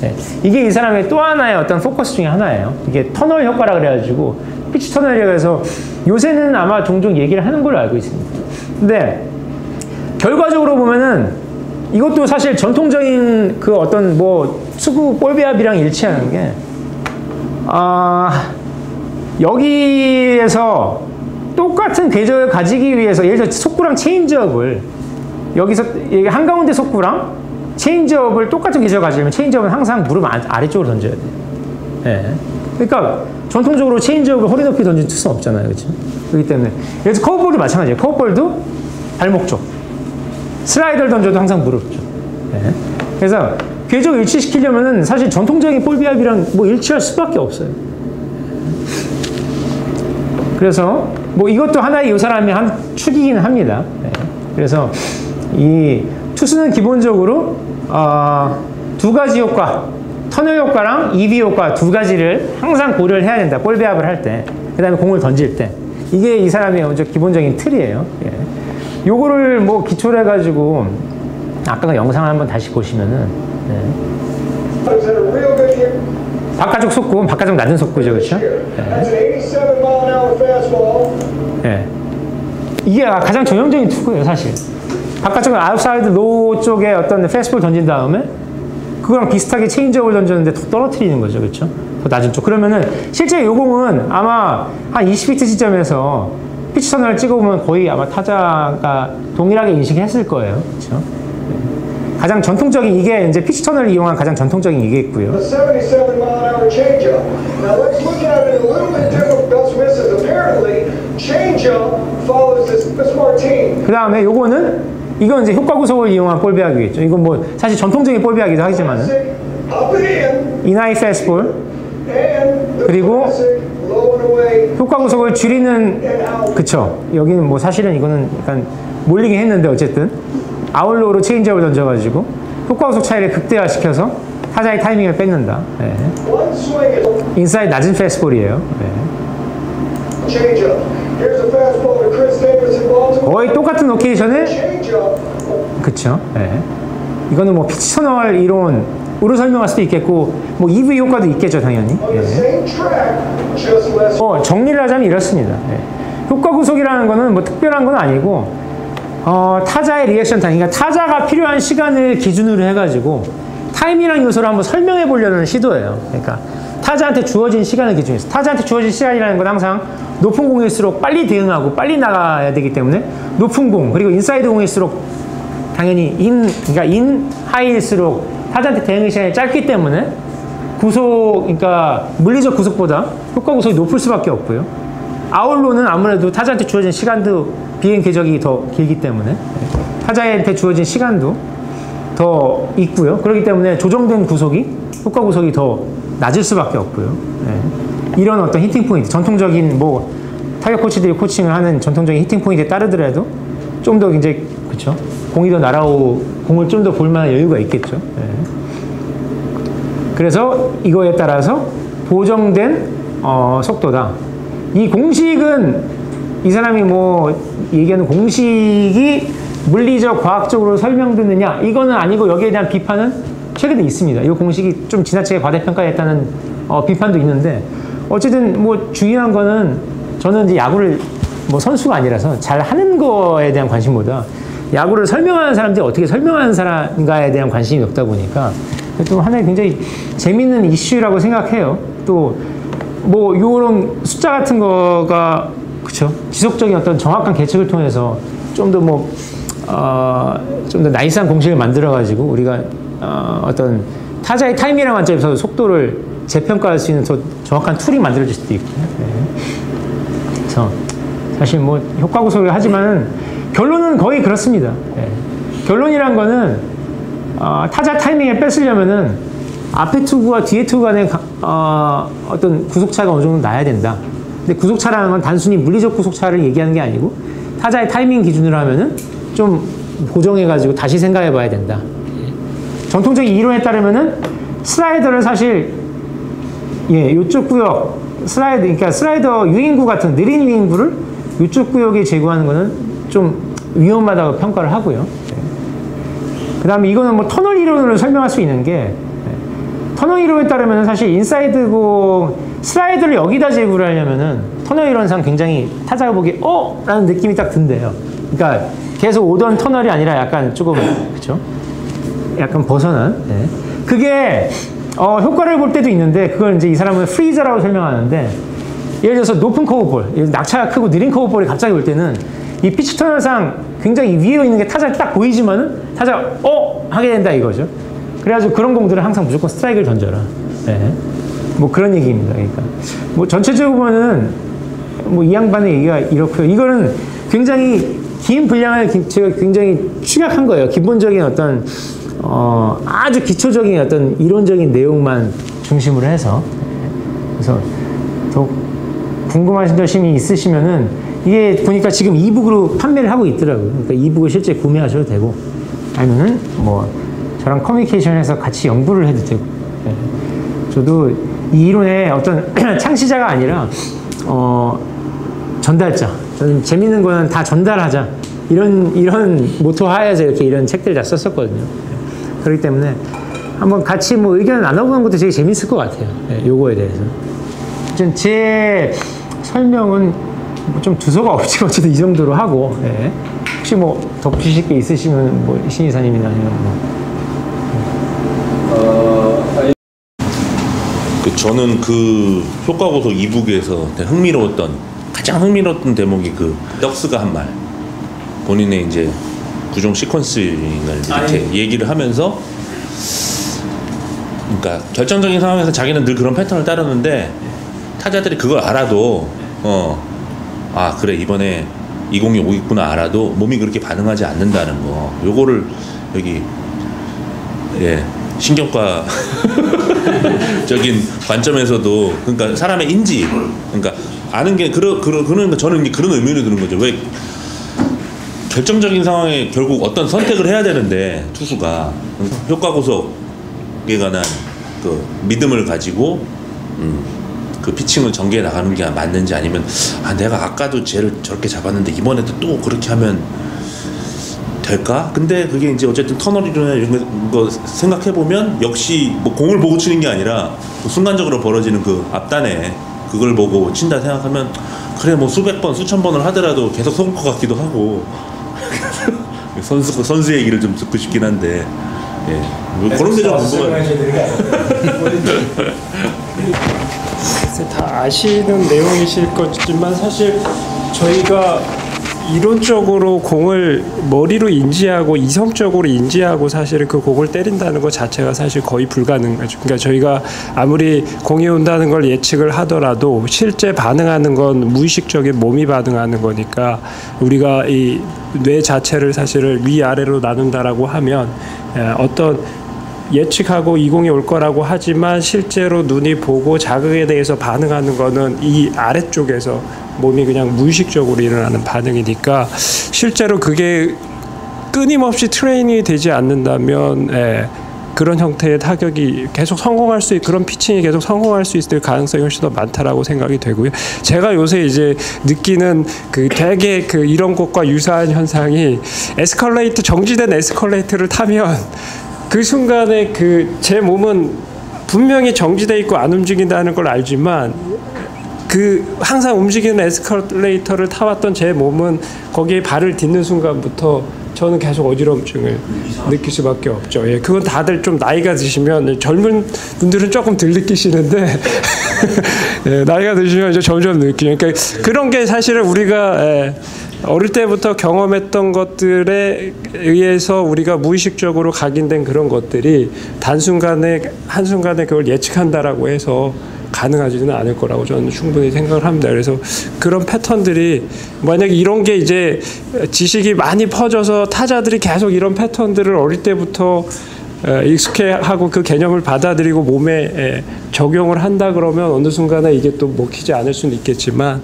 네. 이게 이 사람의 또 하나의 어떤 포커스 중에 하나예요. 이게 터널 효과라 그래가지고 피치 터널이라고 해서 요새는 아마 종종 얘기를 하는 걸로 알고 있습니다. 근데 결과적으로 보면은 이것도 사실 전통적인 그 어떤 뭐 투구 볼 배합이랑 일치하는 게 여기에서 똑같은 궤적을 가지기 위해서 예를 들어 속구랑 체인지업을 여기서 한가운데 속구랑 체인지업을 똑같은 궤적을 가지려면 체인지업은 항상 무릎 아래쪽으로 던져야 돼요. 네. 그러니까 전통적으로 체인지업을 허리 높이 던질 수는 없잖아요. 그렇죠? 그렇기 때문에 그래서 커브볼도 마찬가지예요. 커브볼도 발목 쪽, 슬라이더를 던져도 항상 무릎 쪽. 네. 그래서 궤적을 일치시키려면은 사실 전통적인 볼 비합이랑 뭐 일치할 수밖에 없어요. 그래서 뭐 이것도 하나의 이 사람의 한 축이긴 합니다. 네. 그래서 이 투수는 기본적으로 두 가지 효과, 터널 효과랑 EV 효과 두 가지를 항상 고려를 해야 된다. 볼 배합을 할 때, 그 다음에 공을 던질 때. 이게 이 사람의 먼저 기본적인 틀이에요. 예. 요거를 뭐 기초로 해가지고 아까 그 영상을 한번 다시 보시면은 바깥쪽 속구, 바깥쪽 낮은 속구죠, 그렇죠? 예. 이게 가장 전형적인 투구예요, 사실. 바깥쪽 아웃사이드 로우 쪽에 어떤 패스트볼 던진 다음에 그거랑 비슷하게 체인지업을 던졌는데 더 떨어뜨리는 거죠, 그렇죠? 더 낮은 쪽. 그러면은 실제 요 공은 아마 한 20피트 지점에서 피치 터널을 찍어보면 거의 아마 타자가 동일하게 인식했을 거예요, 그렇죠? 가장 전통적인 이게 이제 피치 터널을 이용한 가장 전통적인 이게 있고요. 그 다음에 요거는 이건 이제 효과 구속을 이용한 볼 배합이겠죠. 이건 뭐 사실 전통적인 볼 배합이기도 하지만은 인하이 패스트볼 그리고 효과 구속을 줄이는 그쵸. 여기는 뭐 사실은 이거는 약간 몰리긴 했는데 어쨌든. 아웃로우로 체인지업을 던져가지고 효과 구속 차이를 극대화시켜서 타자의 타이밍을 뺏는다. 네. 인사이드 낮은 패스트볼이에요. 네. 거의 똑같은 로케이션에 그쵸. 네. 이거는 뭐 피치 터널 이론으로 설명할 수도 있겠고 뭐 EV 효과도 있겠죠 당연히. 네. 정리를 하자면 이렇습니다. 네. 효과 구속이라는 거는 뭐 특별한 건 아니고 타자의 리액션 타임, 그러니까 타자가 필요한 시간을 기준으로 해가지고 타임이라는 요소를 한번 설명해 보려는 시도예요. 그러니까 타자한테 주어진 시간을 기준으로 해서 타자한테 주어진 시간이라는 건 항상 높은 공일수록 빨리 대응하고 빨리 나가야 되기 때문에 높은 공, 그리고 인사이드 공일수록 당연히 그러니까 하이일수록 타자한테 대응의 시간이 짧기 때문에 그러니까 물리적 구속보다 효과 구속이 높을 수밖에 없고요. 아웃로는 아무래도 타자한테 주어진 시간도 비행 궤적이 더 길기 때문에 타자한테 주어진 시간도 더 있고요. 그렇기 때문에 조정된 구속이 효과 구속이 더 낮을 수밖에 없고요. 네. 이런 어떤 히팅 포인트, 전통적인 뭐 타격 코치들이 코칭을 하는 전통적인 히팅 포인트에 따르더라도 좀 더 이제 그렇죠. 공이 더 날아오고 공을 좀 더 볼 만한 여유가 있겠죠. 네. 그래서 이거에 따라서 보정된 속도다. 이 공식은 이 사람이 뭐 얘기하는 공식이 물리적 과학적으로 설명되느냐 이거는 아니고 여기에 대한 비판은 최근에 있습니다. 이 공식이 좀 지나치게 과대평가했다는 비판도 있는데 어쨌든 뭐 중요한 거는 저는 이제 야구를 뭐 선수가 아니라서 잘 하는 거에 대한 관심보다 야구를 설명하는 사람들이 어떻게 설명하는 사람인가에 대한 관심이 높다 보니까 또 하나의 굉장히 재밌는 이슈라고 생각해요. 또 뭐 이런 숫자 같은 거가 그쵸? 지속적인 어떤 정확한 계측을 통해서 좀 더 뭐 좀 더 나이스한 공식을 만들어가지고 우리가 어떤 타자의 타이밍이랑 관점에서 속도를 재평가할 수 있는 더 정확한 툴이 만들어질 수도 있고요. 네. 그래서 사실 뭐 효과 구속을 하지만 결론은 거의 그렇습니다. 네. 결론이란 거는 타자 타이밍에 뺏으려면은 앞에 투구와 뒤에 투구 간의 어떤 구속차가 어느 정도 나야 된다. 근데 구속차라는 건 단순히 물리적 구속차를 얘기하는 게 아니고 타자의 타이밍 기준으로 하면은 좀 고정해가지고 다시 생각해 봐야 된다. 정통적인 이론에 따르면은 슬라이더를 사실 이쪽 구역 그러니까 슬라이더 유인구 같은 느린 유인구를 이쪽 구역에 제거하는 거는 좀 위험하다고 평가를 하고요. 그 다음에 이거는 뭐 터널 이론으로 설명할 수 있는 게 터널 이론에 따르면 사실 인사이드 공 슬라이드를 여기다 제구를 하려면은 터널 이론상 굉장히 타자가 보기에 라는 느낌이 딱 든대요. 그러니까 계속 오던 터널이 아니라 약간 조금 그렇죠? 약간 벗어난. 네. 그게 효과를 볼 때도 있는데 그걸 이제 이 사람은 프리저라고 설명하는데 예를 들어서 높은 커브볼, 낙차가 크고 느린 커브볼이 갑자기 올 때는 이 피치 터널상 굉장히 위에 있는 게 타자에 딱 보이지만은 타자가 하게 된다 이거죠. 그래가지고 그런 공들은 항상 무조건 스트라이크를 던져라. 네. 뭐 그런 얘기입니다. 그러니까 뭐 전체적으로 보면은 뭐 이 양반의 얘기가 이렇고요. 이거는 굉장히 긴 분량을 제가 굉장히 축약한 거예요. 기본적인 어떤 아주 기초적인 어떤 이론적인 내용만 중심으로 해서. 그래서 더 궁금하신 점이 있으시면은 이게 보니까 지금 이북으로 판매를 하고 있더라고요. 그러니까 이북을 실제 구매하셔도 되고 아니면은 뭐 저랑 커뮤니케이션해서 같이 연구를 해도 되고. 네. 저도 이 이론의 어떤 창시자가 아니라 전달자. 저는 재밌는 거는 다 전달하자. 이런 모토 하에서 이렇게 이런 책들을 다 썼었거든요. 그렇기 때문에 한번 같이 뭐 의견을 나눠보는 것도 되게 재밌을 것 같아요. 네, 요거에 대해서. 제 설명은 좀 두서가 없지만 어쨌든 이 정도로 하고, 네. 혹시 뭐 덧붙이실 게 있으시면 뭐 신이사님이나 아니면 뭐. 저는 그 효과고속 이북에서 가장 흥미로웠던 대목이 그 덕스가 한 말. 본인의 이제 구종 시퀀싱을 이렇게 얘기를 하면서, 그러니까 결정적인 상황에서 자기는 늘 그런 패턴을 따르는데 타자들이 그걸 알아도 그래 이번에 이 공이 오겠구나 알아도 몸이 그렇게 반응하지 않는다는 거. 요거를 여기 신경과 적인 관점에서도 그러니까 사람의 인지 그러니까 아는 게 그러니까 저는 그런 의미를 두는 거죠. 왜 결정적인 상황에 결국 어떤 선택을 해야 되는데 투수가 효과 구속에 관한 그 믿음을 가지고 그 피칭을 전개해 나가는 게 맞는지 아니면 내가 아까도 쟤를 저렇게 잡았는데 이번에도 또 그렇게 하면 될까? 근데 그게 이제 어쨌든 터널이나 이런 거 생각해 보면 역시 뭐 공을 보고 치는 게 아니라 순간적으로 벌어지는 그 앞단에 그걸 보고 친다 생각하면 그래 뭐 수백 번 수천 번을 하더라도 계속 속을 것 같기도 하고 선수 얘기를 좀 듣고 싶긴 한데 뭐 그런 게 좀 궁금해요. 다 아시는 내용이실 거지만 사실 저희가 이론적으로 공을 머리로 인지하고 이성적으로 인지하고 사실은 그 공을 때린다는 것 자체가 사실 거의 불가능하죠. 그러니까 저희가 아무리 공이 온다는 걸 예측을 하더라도 실제 반응하는 건 무의식적인 몸이 반응하는 거니까 우리가 이 뇌 자체를 사실을 위아래로 나눈다라고 하면 어떤 예측하고 이 공이 올 거라고 하지만 실제로 눈이 보고 자극에 대해서 반응하는 거는 이 아래쪽에서 몸이 그냥 무의식적으로 일어나는 반응이니까 실제로 그게 끊임없이 트레이닝이 되지 않는다면 그런 형태의 타격이 계속 성공할 수 그런 피칭이 계속 성공할 수 있을 가능성이 훨씬 더 많다라고 생각이 되고요. 제가 요새 이제 느끼는 그 되게 그 이런 것과 유사한 현상이 정지된 에스컬레이터를 타면 그 순간에 제 몸은 분명히 정지돼 있고 안 움직인다는 걸 알지만 항상 움직이는 에스컬레이터를 타왔던 제 몸은 거기에 발을 딛는 순간부터 저는 계속 어지러움증을 느낄 수밖에 없죠. 그건 다들 좀 나이가 드시면 젊은 분들은 조금 덜 느끼시는데 나이가 드시면 이제 점점 느끼죠. 그러니까 그런 게 사실은 우리가 어릴 때부터 경험했던 것들에 의해서 우리가 무의식적으로 각인된 그런 것들이 한순간에 그걸 예측한다라고 해서 가능하지는 않을 거라고 저는 충분히 생각을 합니다. 그래서 그런 패턴들이 만약에 이런 게 이제 지식이 많이 퍼져서 타자들이 계속 이런 패턴들을 어릴 때부터 익숙해하고 그 개념을 받아들이고 몸에 적용을 한다 그러면 어느 순간에 이게 또 먹히지 않을 수는 있겠지만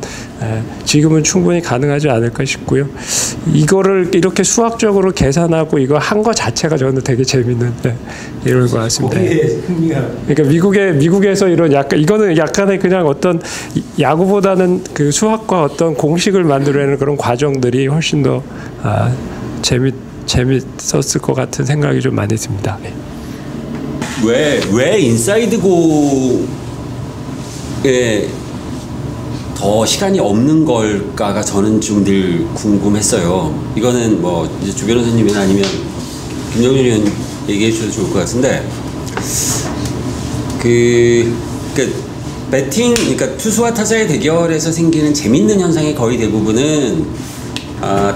지금은 충분히 가능하지 않을까 싶고요. 이거를 이렇게 수학적으로 계산하고 이거 한 거 자체가 저는 되게 재밌는 이런 것 같습니다. 그러니까 미국에서 이런 이거는 약간의 그냥 어떤 야구보다는 그 수학과 어떤 공식을 만들어내는 그런 과정들이 훨씬 더 재밌었을 것 같은 생각이 좀 많이 듭니다. 왜 인사이드 고에 더 시간이 없는 걸까가 저는 좀 늘 궁금했어요. 이거는 뭐 이제 주 변호사님이나 아니면 김정준 의원 얘기해 주셔도 좋을 것 같은데 배팅, 그러니까 투수와 타자의 대결에서 생기는 재밌는 현상의 거의 대부분은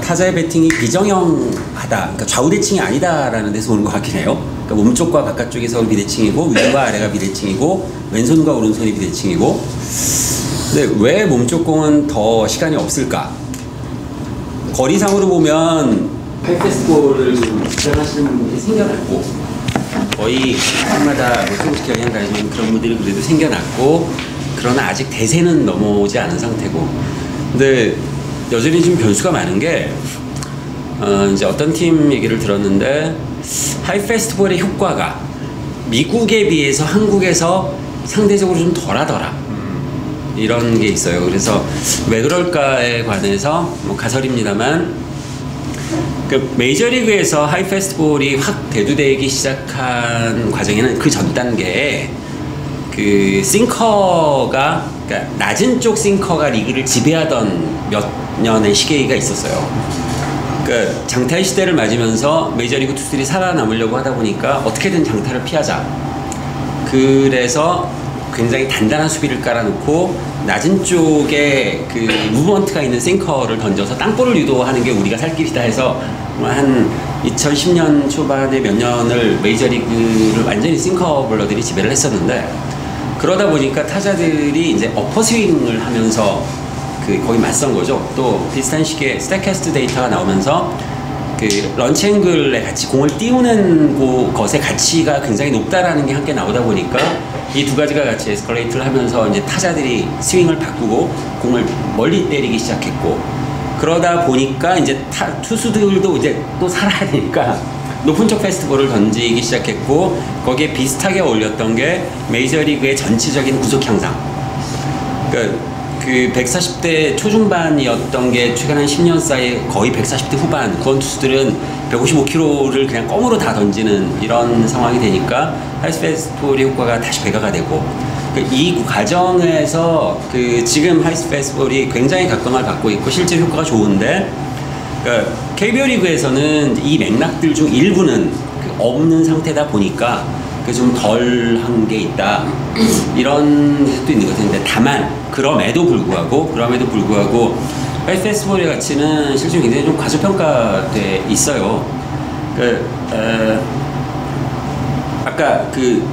타자의 배팅이 비정형하다, 그러니까 좌우 대칭이 아니다라는 데서 오는 것 같긴 해요. 그러니까 몸쪽과 바깥쪽이 서로 비대칭이고 위와 아래가 비대칭이고 왼손과 오른손이 비대칭이고. 근데 왜 몸쪽 공은 더 시간이 없을까? 거리상으로 보면 하이패스트볼을 주장하시는 분들이 생겨났고 거의 팀마다 조금씩 경향 다르지만 그런 분들이 그래도 생겨났고 그러나 아직 대세는 넘어오지 않은 상태고. 근데 여전히 좀 변수가 많은 게 이제 어떤 팀 얘기를 들었는데 하이패스트볼의 효과가 미국에 비해서 한국에서 상대적으로 좀 덜하더라. 이런 게 있어요. 그래서 왜 그럴까에 관해서 뭐 가설입니다만 그 메이저리그에서 하이패스트볼이 확 대두되기 시작한 과정에는 그 전 단계에 그 싱커가, 그러니까 낮은 쪽 싱커가 리그를 지배하던 몇 년의 시기가 있었어요. 그러니까 장타의 시대를 맞으면서 메이저리그 투수들이 살아남으려고 하다 보니까 어떻게든 장타를 피하자. 그래서 굉장히 단단한 수비를 깔아놓고 낮은 쪽에 그 무브먼트가 있는 싱커를 던져서 땅볼을 유도하는 게 우리가 살 길이다 해서 한 2010년 초반에 몇 년을 메이저리그를 완전히 싱커볼러들이 지배를 했었는데 그러다 보니까 타자들이 이제 어퍼 스윙을 하면서 거의 맞선 거죠. 또 비슷한 시기에 스태캐스트 데이터가 나오면서 그 런치 앵글에 같이 공을 띄우는 것의 가치가 굉장히 높다라는 게 함께 나오다 보니까 이 두 가지가 같이 에스컬레이트를 하면서 이제 타자들이 스윙을 바꾸고 공을 멀리 때리기 시작했고 그러다 보니까 이제 투수들도 이제 또 살아야 되니까 높은 쪽 패스트볼을 던지기 시작했고 거기에 비슷하게 어울렸던 게 메이저리그의 전체적인 구속 향상. 그러니까 그 140대 초중반이었던 게 최근 한 10년 사이에 거의 140대 후반 구원 투수들은 155km를 그냥 껌으로 다 던지는 이런 상황이 되니까 하이패스트볼의 효과가 다시 배가가 되고 이 과정에서 그 지금 하이패스트볼이 굉장히 각광을 받고 있고 실제 효과가 좋은데 그러니까 KBO 리그에서는 이 맥락들 중 일부는 없는 상태다 보니까 좀 덜한 게 있다 이런 해석도 있는 것 같은데 다만 그럼에도 불구하고 하이패스트볼의 가치는 실제 굉장히 좀 과소평가돼 있어요. 아까 그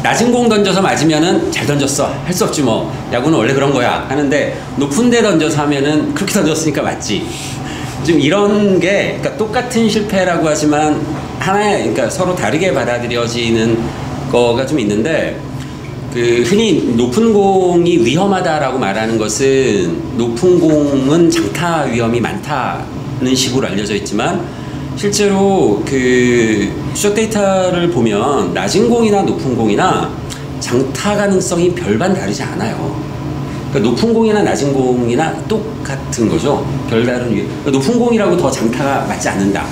낮은 공 던져서 맞으면은 잘 던졌어 할 수 없지 뭐 야구는 원래 그런 거야 하는데 높은 데 던져서 하면은 그렇게 던졌으니까 맞지. 좀 이런 게 그러니까 똑같은 실패라고 하지만 하나의 그러니까 서로 다르게 받아들여지는 거가 좀 있는데 그 흔히 높은 공이 위험하다라고 말하는 것은 높은 공은 장타 위험이 많다는 식으로 알려져 있지만 실제로 그 추적 데이터를 보면 낮은 공이나 높은 공이나 장타 가능성이 별반 다르지 않아요. 그러니까 높은 공이나 낮은 공이나 똑같은 거죠. 별다른 그러니까 높은 공이라고 더 장타가 맞지 않는다.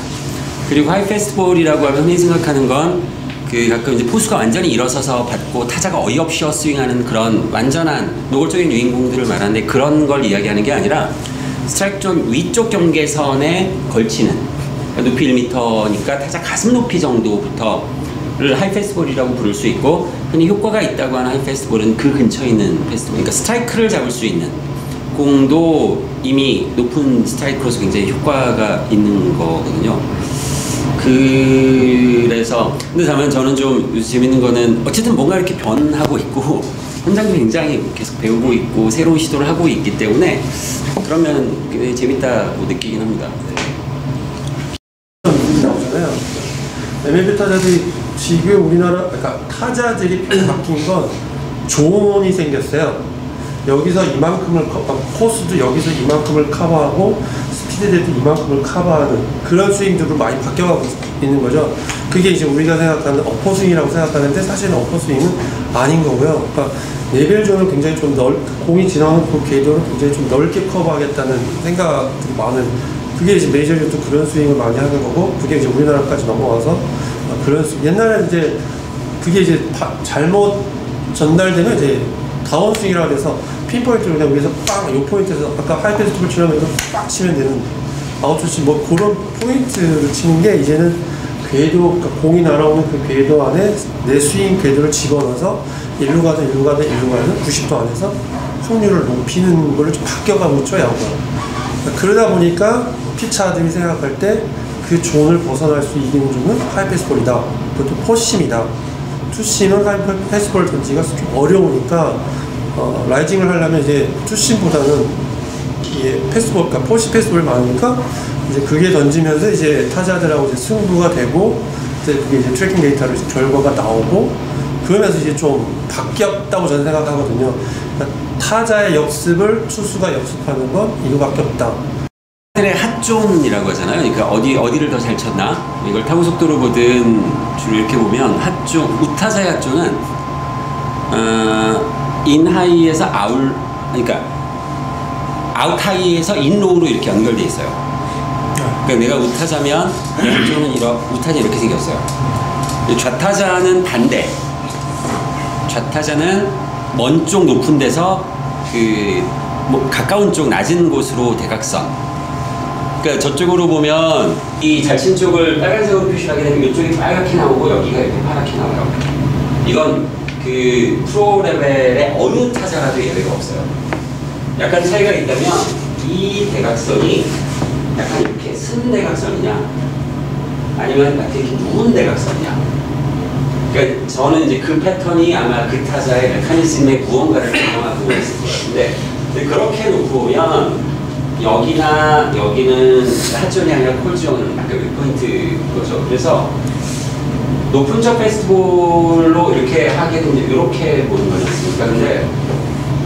그리고 하이패스트볼이라고 하면 흔히 생각하는 건 그 가끔 이제 포수가 완전히 일어서서 받고 타자가 어이없이 헛스윙하는 그런 완전한 노골적인 유인공들을 말하는데 그런 걸 이야기하는 게 아니라 스트라이크 존 위쪽 경계선에 걸치는 그러니까 높이 1m니까 타자 가슴 높이 정도부터를 하이패스트볼이라고 부를 수 있고 흔히 효과가 있다고 하는 하이패스트볼은 그 근처에 있는 패스트볼 그러니까 스트라이크를 잡을 수 있는 공도 이미 높은 스트라이크 크로스 굉장히 효과가 있는 거거든요. 그래서 근데 다만 저는 좀 요즘 재밌는 거는 어쨌든 뭔가 이렇게 변하고 있고 현장도 굉장히 계속 배우고 있고 새로운 시도를 하고 있기 때문에 그러면 굉장히 재밌다고 느끼긴 합니다. 나오잖아요. MLB 타자들이 지금 우리나라 그러니까 타자들이 바뀐 건 존이 생겼어요. 여기서 이만큼을 코스도 여기서 이만큼을 커버하고 스피드에도 이만큼을 커버하는 그런 스윙들로 많이 바뀌어가고 있는 거죠. 그게 이제 우리가 생각하는 어퍼스윙이라고 생각하는데 사실은 어퍼스윙은 아닌 거고요. 그러니까 레벨 존을 굉장히 좀 공이 지나가는 그 궤도를 굉장히 좀 넓게 커버하겠다는 생각들이 많은 그게 이제 메이저리그도 그런 스윙을 많이 하는 거고 그게 이제 우리나라까지 넘어와서 그런 스윙. 옛날에 이제 그게 이제 잘못 전달되면 이제 다운스윙이라고 해서 핀포인트를 그냥 위에서 빵! 요 포인트에서 아까 하이패스트볼 치려면 빡 치면 되는 아웃스윙 뭐 그런 포인트를 치는 게 이제는 궤도, 그러니까 공이 날아오는 그 궤도 안에 내 스윙 궤도를 집어넣어서 일루 가든 90도 안에서 확률을 높이는 걸로 좀 바뀌어가고 있죠, 야구가. 그러다 보니까 피차들이 생각할 때 그 존을 벗어날 수 있는 존은 하이패스볼이다. 그것도 포심이다. 투심은 하이패스볼 던지기가 좀 어려우니까 라이징을 하려면 이제 투심보다는 이게 패스볼, 그러니까 포시 패스볼이 많으니까 이제 그게 던지면서 이제 타자들하고 이제 승부가 되고 이제 그게 이제 트래킹 데이터로 이제 결과가 나오고 그러면서 이제 좀 바뀌었다고 저는 생각하거든요. 그러니까 타자의 역습을 투수가 역습하는 건 이거밖에 없다. 의 핫존이라고 하잖아요. 그러니까 어디를 더 잘 쳤나? 이걸 타구 속도로 보든 주로 이렇게 보면 핫존, 우타자의 핫존은 인하이에서 그러니까 아웃하이에서 인로우로 이렇게 연결돼 있어요. 그러니까 내가 우타자면 왼쪽은 우타자 이렇게 생겼어요. 좌타자는 반대. 좌타자는 먼 쪽 높은 데서 가까운 쪽 낮은 곳으로 대각선. 그러니까 저쪽으로 보면 이 잘 친 쪽을 빨간색으로 표시하게 되면 이쪽이 빨갛게 나오고 여기가 이렇게 파랗게 나와요. 이건 그 프로 레벨의 어느 타자라도 예외가 없어요. 약간 차이가 있다면 이 대각선이 약간 이렇게 쓴 대각선이냐 아니면 이렇게 누운 대각선이냐. 그러니까 저는 이제 그 패턴이 아마 그 타자의 메커니즘의 무언가를 경험하고 있을 것 같은데 그렇게 놓고 보면 여기나 여기는 핫존이 아니라 콜존 아까 그 포인트 거죠. 그래서 높은 쪽 패스트볼로 이렇게 하게 되면 이렇게 보는 거지 않습니까? 근데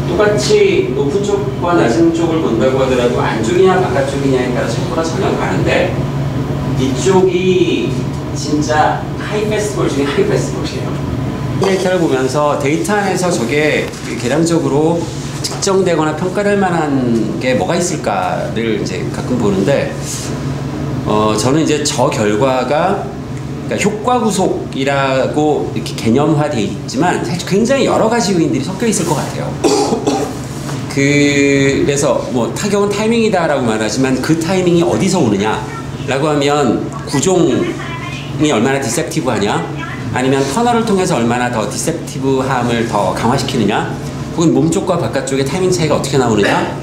똑같이 높은 쪽과 낮은 쪽을 본다고 하더라도 안쪽이냐 바깥쪽이냐에 따라서 효과가 전혀 다른데 이쪽이 진짜 하이 패스트볼 중에 하이 패스트볼이에요. 데이터를 보면서 데이터 안에서 저게 계량적으로 측정되거나 평가될 만한 게 뭐가 있을까를 이제 가끔 보는데 저는 이제 저 결과가 그러니까 효과 구속이라고 이렇게 개념화되어 있지만 사실 굉장히 여러 가지 요인들이 섞여 있을 것 같아요. 그래서 뭐 타격은 타이밍이다라고 말하지만 그 타이밍이 어디서 오느냐라고 하면 구종이 얼마나 디셉티브하냐 아니면 터널을 통해서 얼마나 더 디셉티브함을 더 강화시키느냐 혹은 몸쪽과 바깥쪽의 타이밍 차이가 어떻게 나오느냐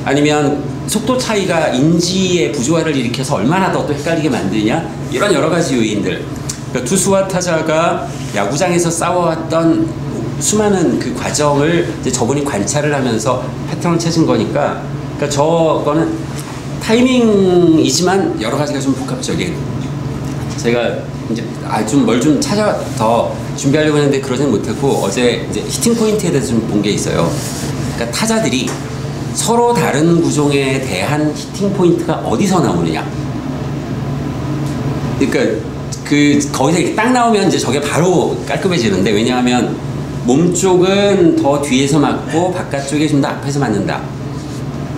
아니면 속도 차이가 인지의 부조화를 일으켜서 얼마나 더 또 헷갈리게 만드냐 이런 여러 가지 요인들 그러니까 투수와 타자가 야구장에서 싸워왔던 수많은 그 과정을 이제 저분이 관찰을 하면서 패턴을 찾은 거니까 그러니까 저거는 타이밍이지만 여러 가지가 좀 복합적인 제가 이제 좀 뭘 좀 찾아 더 준비하려고 했는데 그러지는 못했고 어제 이제 히팅 포인트에 대해서 좀 본 게 있어요. 그러니까 타자들이 서로 다른 구종에 대한 히팅 포인트가 어디서 나오느냐. 그러니까 거기서 이렇게 딱 나오면 이제 저게 바로 깔끔해지는데 왜냐하면 몸 쪽은 더 뒤에서 맞고 바깥쪽에 좀 더 앞에서 맞는다.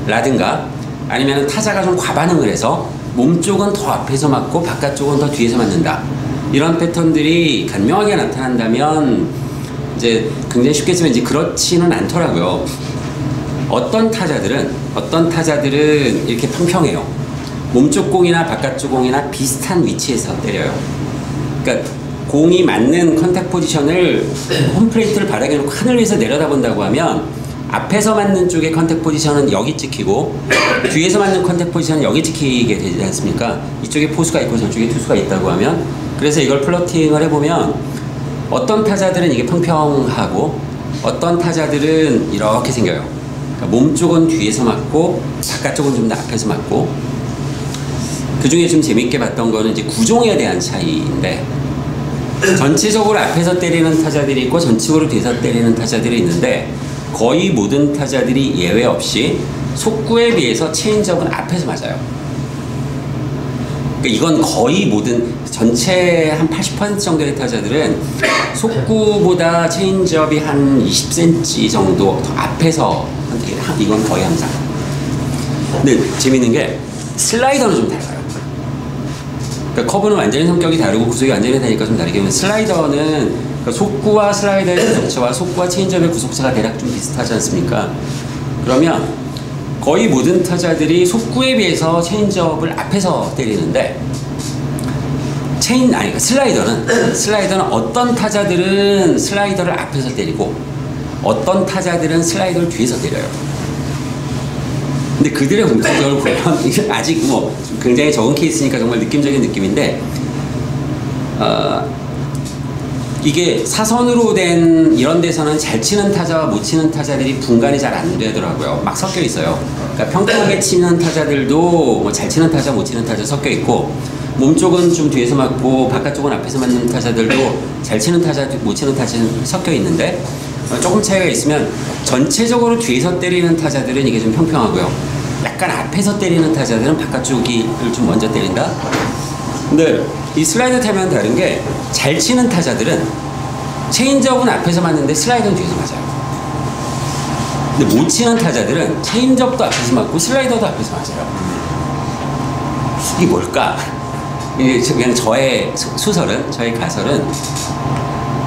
라든가 아니면 타자가 좀 과반응을 해서 몸 쪽은 더 앞에서 맞고 바깥쪽은 더 뒤에서 맞는다. 이런 패턴들이 간명하게 나타난다면 이제 굉장히 쉽겠지만 이제 그렇지는 않더라고요. 어떤 타자들은 이렇게 평평해요. 몸쪽 공이나 바깥쪽 공이나 비슷한 위치에서 때려요. 그러니까 공이 맞는 컨택 포지션을 홈플레이트를 바닥에 놓고 하늘 위에서 내려다본다고 하면 앞에서 맞는 쪽의 컨택 포지션은 여기 찍히고 뒤에서 맞는 컨택 포지션은 여기 찍히게 되지 않습니까? 이쪽에 포수가 있고 저쪽에 투수가 있다고 하면 그래서 이걸 플러팅을 해보면 어떤 타자들은 이게 평평하고 어떤 타자들은 이렇게 생겨요. 그러니까 몸 쪽은 뒤에서 맞고 바깥쪽은 좀 더 앞에서 맞고 그 중에 좀 재밌게 봤던 거는 이제 구종에 대한 차이인데 전체적으로 앞에서 때리는 타자들이 있고 전체적으로 뒤에서 때리는 타자들이 있는데 거의 모든 타자들이 예외 없이 속구에 비해서 체인지업은 앞에서 맞아요. 그러니까 이건 거의 모든 전체 한 80% 정도의 타자들은 속구보다 체인지업이 한 20cm 정도 더 앞에서 선택해요. 이건 거의 항상. 근데 재밌는 게 슬라이더는 좀 달라요. 그러니까 커브는 완전히 성격이 다르고 구속이 완전히 다르니까 좀 다르게 하면 슬라이더는 그러니까 속구와 슬라이더의 구속차와 속구와 체인지업의 구속차가 대략 좀 비슷하지 않습니까? 그러면 거의 모든 타자들이 속구에 비해서 체인지업을 앞에서 때리는데 슬라이더는 어떤 타자들은 슬라이더를 앞에서 때리고 어떤 타자들은 슬라이더를 뒤에서 때려요. 근데 그들의 공통점을 보면 이게 아직 뭐 굉장히 적은 케이스니까 정말 느낌적인 느낌인데 이게 사선으로 된 이런 데서는 잘 치는 타자와 못 치는 타자들이 분간이 잘 안 되더라고요. 막 섞여 있어요. 그러니까 평평하게 치는 타자들도 뭐 잘 치는 타자, 못 치는 타자 섞여 있고 몸쪽은 좀 뒤에서 맞고 바깥쪽은 앞에서 맞는 타자들도 잘 치는 타자, 못 치는 타자는 섞여 있는데 조금 차이가 있으면 전체적으로 뒤에서 때리는 타자들은 이게 좀 평평하고요. 약간 앞에서 때리는 타자들은 바깥쪽을 좀 먼저 때린다. 근데 이 슬라이더 타임은 다른 게 잘 치는 타자들은 체인지업은 앞에서 맞는데 슬라이더는 뒤에서 맞아요. 근데 못 치는 타자들은 체인지업도 앞에서 맞고 슬라이더도 앞에서 맞아요. 이게 뭘까? 이게 그냥 저의 수설은, 저의 가설은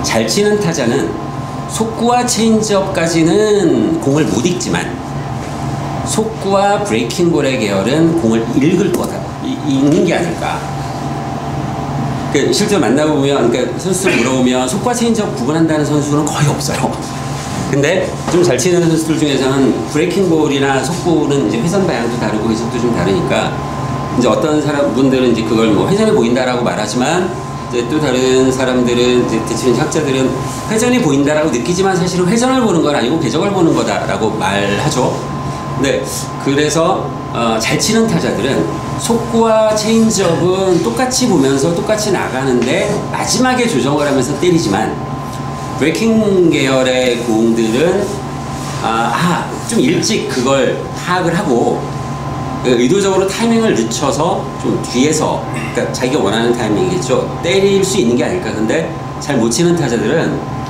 잘 치는 타자는 속구와 체인지업까지는 공을 못 읽지만 속구와 브레이킹볼의 계열은 공을 읽을 거다. 읽는 게 아닐까. 그러니까 실제로 만나보면, 그러니까 선수들 물어보면 속구와 체인지업 구분한다는 선수는 거의 없어요. 근데 좀 잘 치는 선수들 중에서는 브레이킹볼이나 속구는 이제 회전 방향도 다르고 해석도 좀 다르니까 이제 어떤 분들은 이제 그걸 뭐 회전이 보인다라고 말하지만 이제 또 다른 사람들은 이제 대체적인 학자들은 회전이 보인다라고 느끼지만 사실은 회전을 보는 건 아니고 궤적을 보는 거다라고 말하죠. 네, 그래서 잘 치는 타자들은 속구와 체인지업은 똑같이 보면서 똑같이 나가는데 마지막에 조정을 하면서 때리지만 브레이킹 계열의 공들은 좀 일찍 그걸 파악을 하고 의도적으로 타이밍을 늦춰서 좀 뒤에서 그러니까 자기가 원하는 타이밍이겠죠. 때릴 수 있는 게 아닐까. 근데 잘 못 치는 타자들은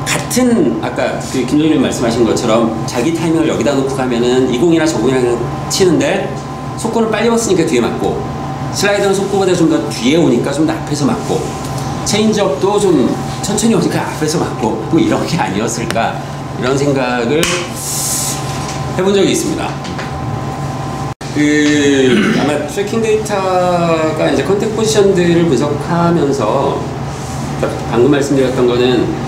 같은 아까 그 김정일님 말씀하신 것처럼 자기 타이밍을 여기다 놓고 가면은 이 공이나 저 공이랑 치는데 속구는 빨리 왔으니까 뒤에 맞고 슬라이더는 속구보다 좀 더 뒤에 오니까 좀 더 앞에서 맞고 체인지업도 좀 천천히 오니까 앞에서 맞고 뭐 이런 게 아니었을까 이런 생각을 해본 적이 있습니다. 아마 트래킹 데이터가 이제 컨택 포지션들을 분석하면서 방금 말씀드렸던 거는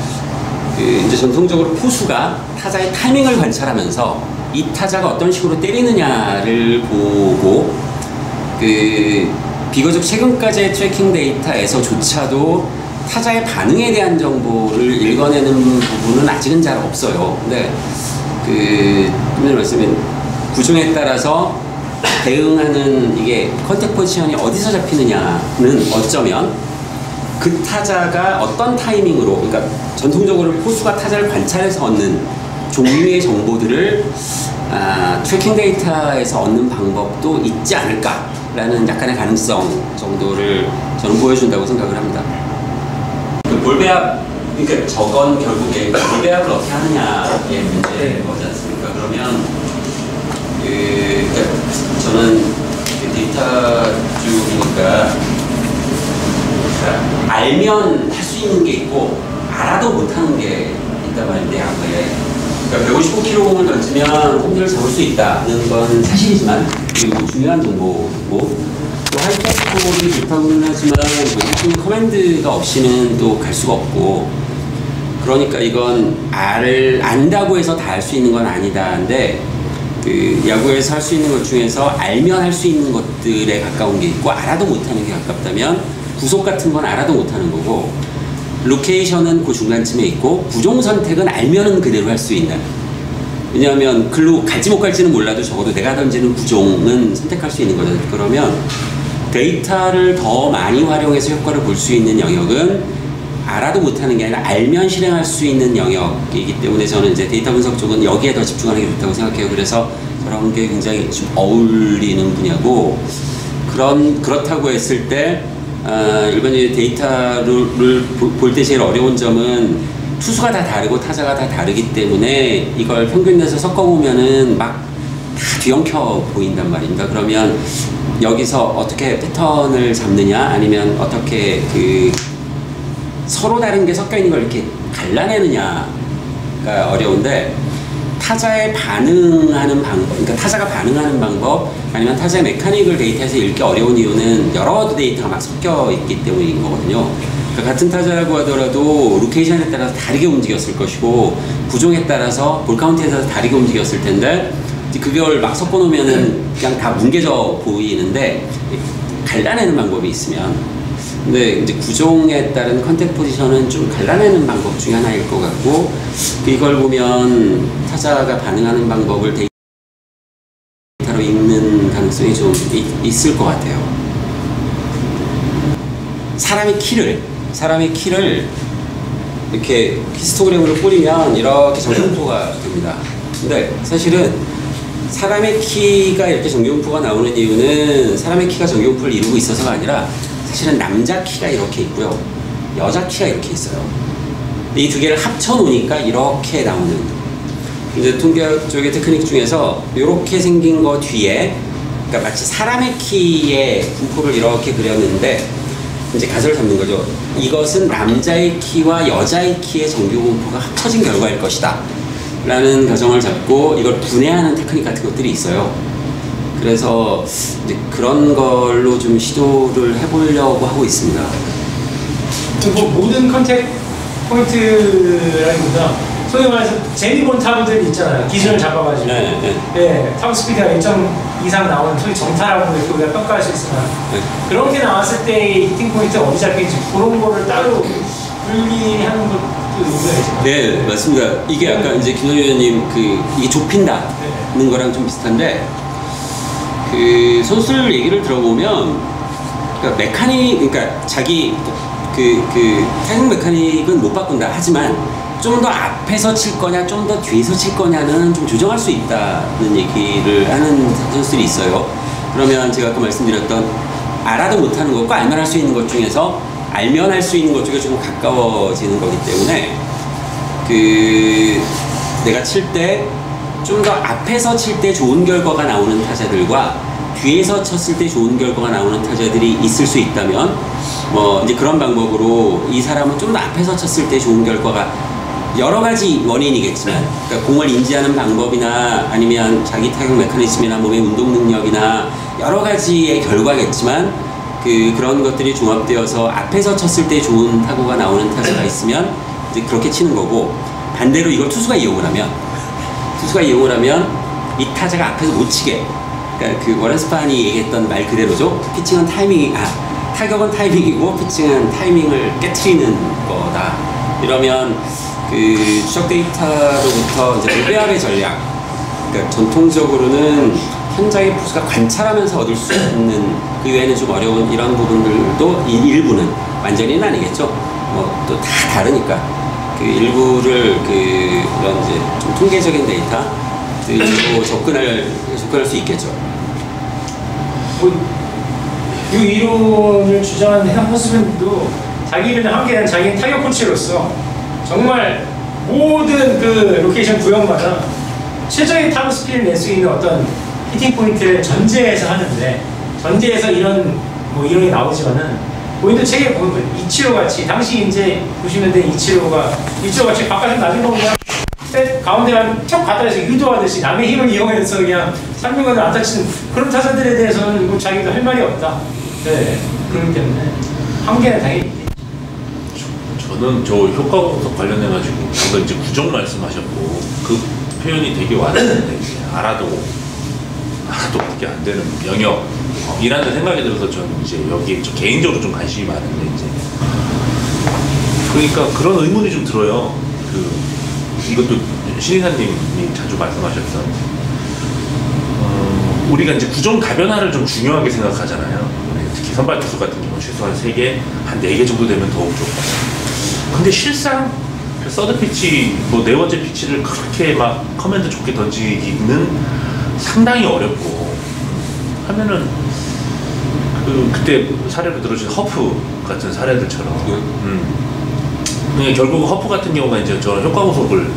이제 전통적으로 포수가 타자의 타이밍을 관찰하면서 이 타자가 어떤 식으로 때리느냐를 보고 비교적 최근까지의 트래킹 데이터에서조차도 타자의 반응에 대한 정보를 읽어내는 부분은 아직은 잘 없어요. 근데 좀 전에 말씀드린 구종에 따라서 대응하는 이게 컨택 포지션이 어디서 잡히느냐는 어쩌면 그 타자가 어떤 타이밍으로 그러니까 전통적으로 포수가 타자를 관찰해서 얻는 종류의 정보들을 트래킹 데이터에서 얻는 방법도 있지 않을까라는 약간의 가능성 정도를 저는 보여준다고 생각을 합니다. 볼 배합, 그러니까 저건 결국에 볼 배합을 어떻게 하느냐의 문제인 거지 않습니까? 그러면 그러니까 저는 데이터 쪽이니까 알면 할 수 있는 게 있고 알아도 못하는 게 있단 말인데 야구에 그러니까 155km 공을 던지면 홈런을 잡을 수 있다는 건 사실이지만 그리고 중요한 정보고 또 하이패스볼이 좋다고는 하지만 뭐 커맨드가 없이는 또 갈 수가 없고 그러니까 이건 안다고 해서 다 할 수 있는 건 아니다인데 그 야구에서 할 수 있는 것 중에서 알면 할 수 있는 것들에 가까운 게 있고 알아도 못하는 게 가깝다면 구속 같은 건 알아도 못하는 거고 로케이션은 그 중간쯤에 있고 구종 선택은 알면은 그대로 할 수 있는. 왜냐하면 글로 갈지 못 갈지는 몰라도 적어도 내가 던지는 구종은 선택할 수 있는 거죠. 그러면 데이터를 더 많이 활용해서 효과를 볼 수 있는 영역은 알아도 못하는 게 아니라 알면 실행할 수 있는 영역이기 때문에 저는 이제 데이터 분석 쪽은 여기에 더 집중하는 게 좋다고 생각해요. 그래서 저런 게 굉장히 좀 어울리는 분야고 그렇다고 했을 때 일반적인 데이터를 볼 때 제일 어려운 점은 투수가 다 다르고 타자가 다 다르기 때문에 이걸 평균 내서 섞어보면은 막 다 뒤엉켜 보인단 말입니다. 그러면 여기서 어떻게 패턴을 잡느냐 아니면 어떻게 그 서로 다른 게 섞여 있는 걸 이렇게 갈라내느냐가 어려운데 타자에 반응하는 방법, 그러니까 타자가 반응하는 방법 아니면 타자의 메카닉을 데이터에서 읽기 어려운 이유는 여러 데이터가 막 섞여 있기 때문인 거거든요. 그러니까 같은 타자라고 하더라도 로케이션에 따라서 다르게 움직였을 것이고 구종에 따라서 볼 카운트에 따라서 다르게 움직였을 텐데 그걸 막 섞어 놓으면은 그냥 다 뭉개져 보이는데 갈라내는 방법이 있으면 근데 이제 구종에 따른 컨택 포지션은 좀 갈라내는 방법 중에 하나일 것 같고 이걸 보면 타자가 반응하는 방법을 데이터로 읽는 가능성이 좀 있을 것 같아요. 사람의 키를 이렇게 히스토그램으로 뿌리면 이렇게 정경포가 됩니다. 근데 사실은 사람의 키가 이렇게 정경포가 나오는 이유는 사람의 키가 정경포를 이루고 있어서가 아니라 사실은 남자 키가 이렇게 있고요. 여자 키가 이렇게 있어요. 이 두 개를 합쳐 놓으니까 이렇게 나오는. 이제 통계학 쪽의 테크닉 중에서 이렇게 생긴 거 뒤에, 그러니까 마치 사람의 키의 분포를 이렇게 그렸는데, 이제 가설을 잡는 거죠. 이것은 남자의 키와 여자의 키의 정규 분포가 합쳐진 결과일 것이다. 라는 가정을 잡고 이걸 분해하는 테크닉 같은 것들이 있어요. 그래서 이제 그런 걸로 좀 시도를 해보려고 하고 있습니다. 뭐 모든 컨택 포인트라기보다 소위 말해서 재미본 타구들 있잖아요. 기준을 잡아가지고 타구 스피드가 1점 이상 나오는 소위 정타라고 이렇게 우리가 평가할 수 있으나 그런 게 나왔을 때의 히팅 포인트가 어디 잡힐지 그런 거를 따로 분리하는 것도 있어요. 네, 맞습니다. 이게 아까 이제 김선희 의원님 이게 좁힌다는 거랑 좀 비슷한데 그 선수들 얘기를 들어보면 그러니까 메카닉, 그러니까 자기 타격 메카닉은 못 바꾼다 하지만 좀 더 앞에서 칠 거냐 좀 더 뒤에서 칠 거냐는 좀 조정할 수 있다는 얘기를 하는 선수들이 있어요. 그러면 제가 아까 말씀드렸던 알아도 못하는 것과 알면 할 수 있는 것 중에서 알면 할 수 있는 것 쪽에 좀 가까워지는 거기 때문에 내가 칠 때 좀 더 앞에서 칠 때 좋은 결과가 나오는 타자들과 뒤에서 쳤을 때 좋은 결과가 나오는 타자들이 있을 수 있다면 뭐 이제 그런 방법으로 이 사람은 좀 더 앞에서 쳤을 때 좋은 결과가 여러 가지 원인이겠지만 그러니까 공을 인지하는 방법이나 아니면 자기 타격 메커니즘이나 몸의 운동 능력이나 여러 가지의 결과겠지만 그런 것들이 종합되어서 앞에서 쳤을 때 좋은 타구가 나오는 타자가 있으면 이제 그렇게 치는 거고 반대로 이걸 투수가 이용을 하면 이 타자가 앞에서 못 치게 그러니까 워렌 스파니 얘기했던 말 그대로죠. 피칭은 타격은 타이밍이고 피칭은 타이밍을 깨트리는 거다. 이러면 추적 데이터로부터 이제 배합의 전략. 그러니까 전통적으로는 현장의 포수가 관찰하면서 얻을 수 있는 그 외에는 좀 어려운 이런 부분들도 일부는 완전히는 아니겠죠. 뭐 또 다 다르니까 일부를 이런 이제 좀 통계적인 데이터로 접근할 수 있겠죠. 이 이론을 주장하는 허스밴도 자기 이름의 한계는 자기 타격 코치로서 정말 모든 로케이션 구역마다 최적의 타구 스피드를 낼 수 있는 어떤 히팅 포인트를 전제해서 하는데 전제해서 이론이 나오지만은 본인도 책에 보면 이치로 같이 당시 이제 90년대 이치로 같이 바깥에 낮은 거 그냥 가운데만 쭉 갖다 대서 유도하듯이 남의 힘을 이용해서 그냥 3루간을 안타 치는 그런 타자들에 대해서는 뭐 자기도 할 말이 없다. 네, 그렇기 때문에 한계는 당연히 저는 저 효과 분석 관련해가지고 방금 이제 구정 말씀하셨고 그 표현이 되게 와닿는데 이제 알아도 그게 안 되는 영역이라는 생각이 들어서 저는 이제 여기에 좀 개인적으로 좀 관심이 많은데 이제 그러니까 그런 의문이 좀 들어요. 이것도 신이사님이 자주 말씀하셨던 우리가 이제 구종 다변화를 좀 중요하게 생각하잖아요. 특히 선발 투수 같은 경우 최소한 3개, 한 4개 정도 되면 더욱 좋고. 근데 실상 서드 피치, 뭐 4번째 피치를 그렇게 막 커맨드 좋게 던지기는 상당히 어렵고 하면은 그때 사례로 들어주신 허프 같은 사례들처럼 결국 허프 같은 경우가 이제 저 효과 보석을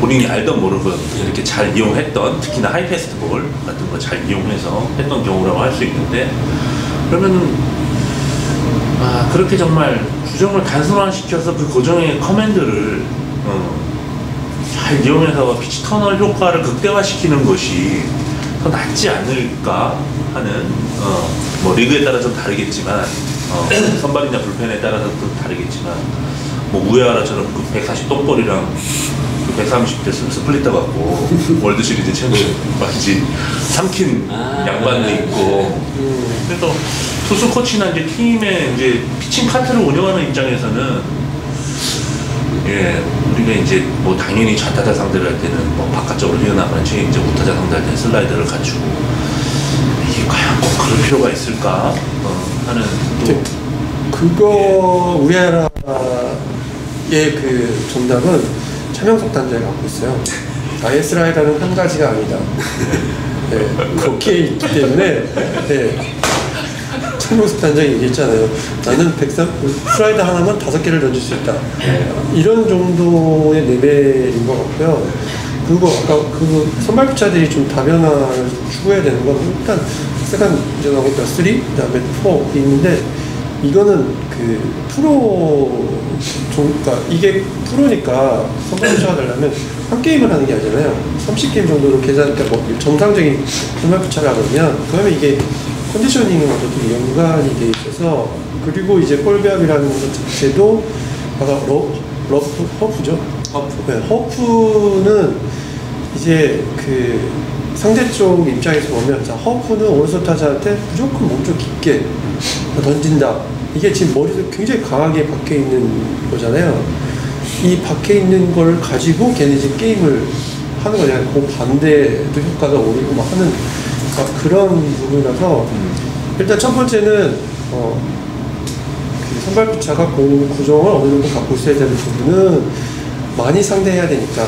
본인이 알던 모르건 이렇게 잘 이용했던, 특히나 하이 패스트볼 같은 거 잘 이용해서 했던 경우라고 할 수 있는데, 그러면은 그렇게 정말 구정을 단순화시켜서 그 고정의 커맨드를 잘 이용해서 피치 터널 효과를 극대화시키는 것이 더 낫지 않을까 하는 뭐 리그에 따라 좀 다르겠지만 선발이나 불펜에 따라서 좀 다르겠지만 뭐 우에하라처럼 그 140 똥볼이랑 그 130대 스플리터 갖고 월드 시리즈 최고 마치 삼킨 양반도 있고 그래서 투수 코치나 이제 팀의 이제 피칭 카트를 운영하는 입장에서는 우리가 이제 뭐 당연히 좌타자 상대를 할 때는 뭐 바깥쪽으로 휘어나가는 체인지 우타자 상대할 때는 슬라이더를 갖추고 이게 과연 꼭 그럴 필요가 있을까 하는 또 그거 우리나라의 그 정답은 차명석 단장이 갖고 있어요. 아예 슬라이더는 한 가지가 아니다. 그렇게 있기 때문에 차명석 단장이 얘기했잖아요. 나는 슬라이더 하나만 5개를 던질 수 있다. 이런 정도의 레벨인 것 같고요. 그리고 아까 그 선발 피차들이 좀 다변화를 추구해야 되는 건 일단 세컨 이제 나오니까 3, 그다음에 4 있는데 이거는 그 그러니까 이게 프로니까 선발 피차가 되려면 한 게임을 하는 게 아니잖아요. 30게임 정도로 그러니까 뭐 정상적인 선발 피차를 하면 그러면 이게 컨디셔닝하고 좀 연관이 돼 있어서 그리고 이제 볼배합이라는 것 자체도 아까 허프죠? 허프는 이제 그 상대 쪽 입장에서 보면 자, 허프는 오른손 타자한테 무조건 몸쪽 깊게 던진다. 이게 지금 머리도 굉장히 강하게 박혀 있는 거잖아요. 이 박혀 있는 걸 가지고 걔네 지금 게임을 하는 거잖아요. 그 반대도 효과가 오르고 막 하는 그런 부분이라서 일단 첫 번째는 그 선발 피차가 공 구종을 어느 정도 갖고 있어야 되는 부분은 많이 상대해야 되니까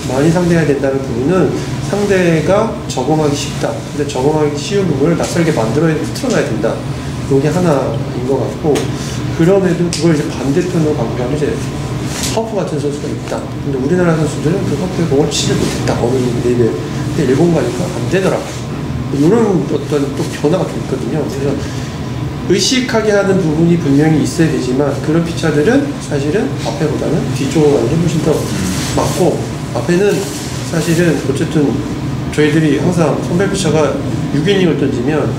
많이 상대해야 된다는 부분은 상대가 적응하기 쉽다. 근데 적응하기 쉬운 부분을 낯설게 만들어야 틀어놔야 된다. 이게 하나인 것 같고 그럼에도 그걸 이제 반대편으로 가고 가면 이제 허프 같은 선수가 있다. 근데 우리나라 선수들은 그 허프에 공을 치지 못했다. 어느 레벨. 근데 일본 가니까 안 되더라고. 이런 어떤 또 변화가 좀 있거든요. 그래서 의식하게 하는 부분이 분명히 있어야 되지만 그런 피차들은 사실은 앞에보다는 뒤쪽으로 가는 게 훨씬 더 맞고 앞에는 사실은 어쨌든 저희들이 항상 선발 피차가 6이닝을 던지면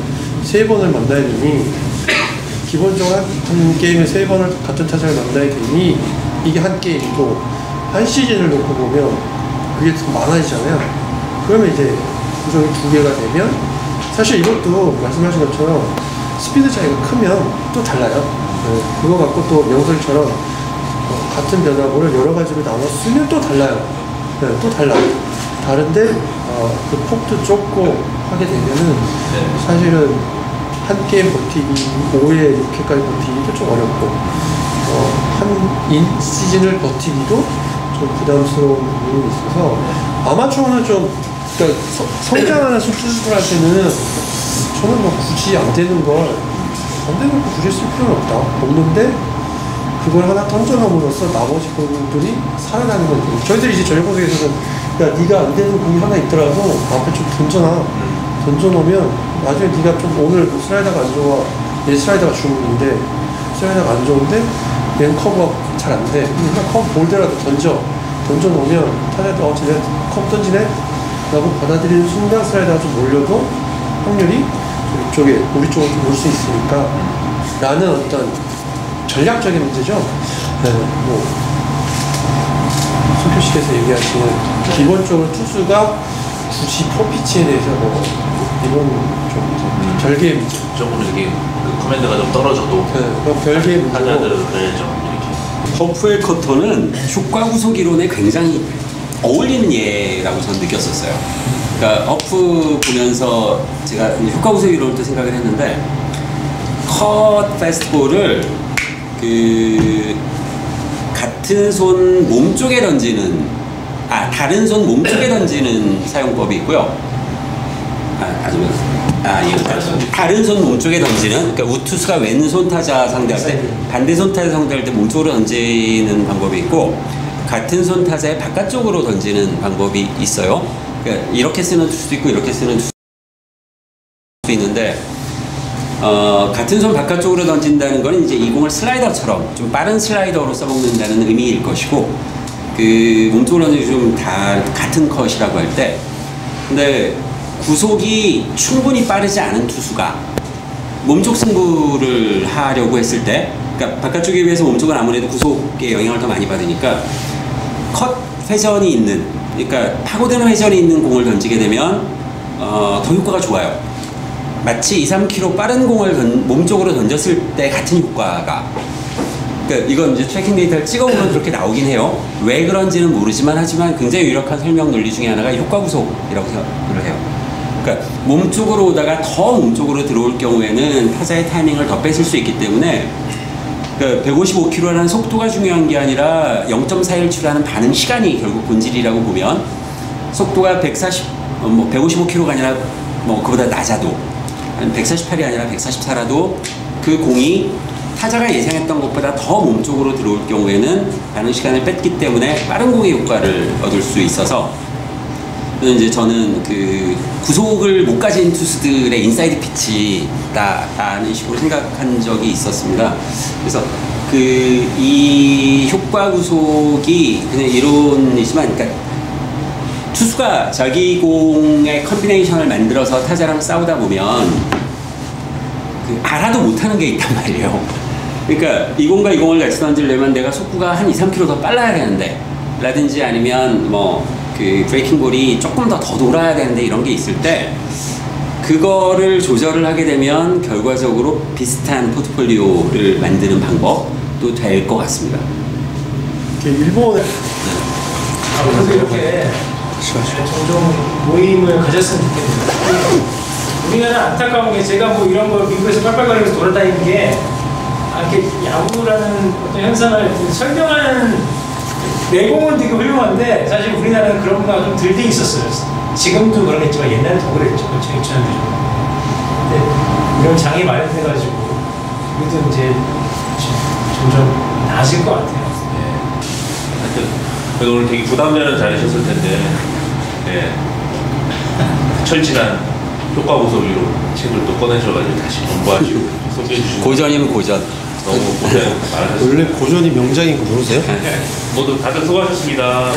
3번을 만나야 되니 기본적으로 한 게임에 3번을 같은 타자를 만나야 되니 이게 한 게임이고 한 시즌을 놓고 보면 그게 더 많아지잖아요. 그러면 이제 구종이 2개가 되면 사실 이것도 말씀하신 것처럼 스피드 차이가 크면 또 달라요. 그거 갖고 또 명설처럼 같은 변화구를 여러 가지로 나눠 쓰면 또 달라요. 또 달라요. 다른데 그 폭도 좁고 하게 되면은 사실은 한 게임 버티기 5회 6회까지 버티기도 좀 어렵고 한 시즌을 버티기도 좀 부담스러운 부분이 있어서 아마추어는 좀 그러니까 성장하는 투수들 할 때는 저는 뭐 굳이 안 되는 걸 굳이 쓸 필요는 없는데 그걸 하나 던져놓음으로써 나머지 분들이 살아나는 거죠. 저희들이 이제 전역공에서는 야 네가 안 되는 공이 하나 있더라도 앞에 좀 던져놓으면 나중에 네가 좀 오늘 슬라이더가 안 좋아 얘 슬라이더가 주문인데 슬라이더가 안 좋은데 얘는 커브가 잘 안 돼. 그냥 커브 볼대라도 던져놓으면 타자도 쟤네 커브 던지네? 라고 받아들이는 순간 슬라이더가 좀 몰려도 확률이 우리 쪽으로 좀 올 수 있으니까 라는 어떤 전략적인 문제죠. 네, 뭐 손표식에서 얘기하시는 기본적으로 투수가 굳이 프로피치에 대해서 뭐 이런 좀 이제 별개의 문제. 조금 이렇게 그 커맨드가 좀 떨어져도 그럼 별개의 문제고. 타자들은 그래야죠. 이렇게. 허프웰 커터는 효과 구속 이론에 굉장히 어울리는 예라고 저는 느꼈었어요. 그러니까 허프 보면서 제가 효과 구속 이론을 또 생각을 했는데 컷 페스트볼을 그 같은 손 몸쪽에 던지는 다른 손 몸쪽에 던지는 사용법이 있고요. 다른 손 몸쪽에 던지는, 그러니까 우투수가 왼손 타자 상대할 때 반대 손 타자 상대할 때 몸쪽으로 던지는 방법이 있고 같은 손 타자의 바깥쪽으로 던지는 방법이 있어요. 그러니까 이렇게 쓰는 투수도 있고 이렇게 쓰는 투수도 있는데 같은 손 바깥쪽으로 던진다는 건 이제 이 공을 슬라이더처럼 좀 빠른 슬라이더로 써먹는다는 의미일 것이고 그 몸쪽으로 던지기 좀 다 같은 컷이라고 할 때 근데 구속이 충분히 빠르지 않은 투수가 몸쪽 승부를 하려고 했을 때 그러니까 바깥쪽에 비해서 몸쪽은 아무래도 구속에 영향을 더 많이 받으니까 컷 회전이 있는 그러니까 파고드는 회전이 있는 공을 던지게 되면 더 효과가 좋아요. 마치 2, 3km 빠른 공을 몸쪽으로 던졌을 때 같은 효과가 그러니까 이건 이제 트래킹 데이터를 찍어보면 그렇게 나오긴 해요. 왜 그런지는 모르지만 하지만 굉장히 유력한 설명 논리 중에 하나가 효과 구속이라고 생각을 해요. 그러니까 몸쪽으로 오다가 더 몸쪽으로 들어올 경우에는 타자의 타이밍을 더 뺏을 수 있기 때문에 그러니까 155km라는 속도가 중요한 게 아니라 0.41초라는 반응 시간이 결국 본질이라고 보면 속도가 155km가 아니라 뭐 그보다 낮아도 148이 아니라 144라도 그 공이 타자가 예상했던 것보다 더 몸쪽으로 들어올 경우에는 반응 시간을 뺐기 때문에 빠른 공의 효과를 얻을 수 있어서 이제 저는 그 구속을 못 가진 투수들의 인사이드 피치다라는 식으로 생각한 적이 있었습니다. 그래서 이 효과 구속이 그냥 이론이지만, 그러니까 투수가 자기 공의 컨비네이션을 만들어서 타자랑 싸우다 보면 알아도 못하는 게 있단 말이에요. 그러니까 이 공과 이 공을 같이 던지려면 내가 속구가 한 2, 3km 더 빨라야 되는데 라든지 아니면 그 브레이킹 볼이 조금 더 돌아야 되는데 이런 게 있을 때 그거를 조절을 하게 되면 결과적으로 비슷한 포트폴리오를 만드는 방법도 될 것 같습니다. 일본에 그래서 이렇게 종종 모임을 가졌으면 좋겠는데 우리나라 안타까운 게 제가 뭐 이런 거 미국에서 빨빨거리면서 돌아다니는 게 이렇게 야구라는 어떤 현상을 설명하는 내공은 되게 훌륭한데 사실 우리나라는 그런 문화가 좀 덜 돼 있었어요. 지금도 그러겠지만 옛날에 더 그랬죠. 2000년대 근데 이런 장이 마련돼가지고 우리도 이제 점점 나아질 것 같아요. 하여튼 그래도 오늘 되게 부담되는 자리셨을 텐데 철진한 효과 보석으로 책을 또 꺼내셔가지고 다시 공부하시고 소개해주시고 고전이면 고전. 너무 고생 많으셨습니다. 원래 고전이 명작인 거 모르세요? 모두 다들 수고하셨습니다.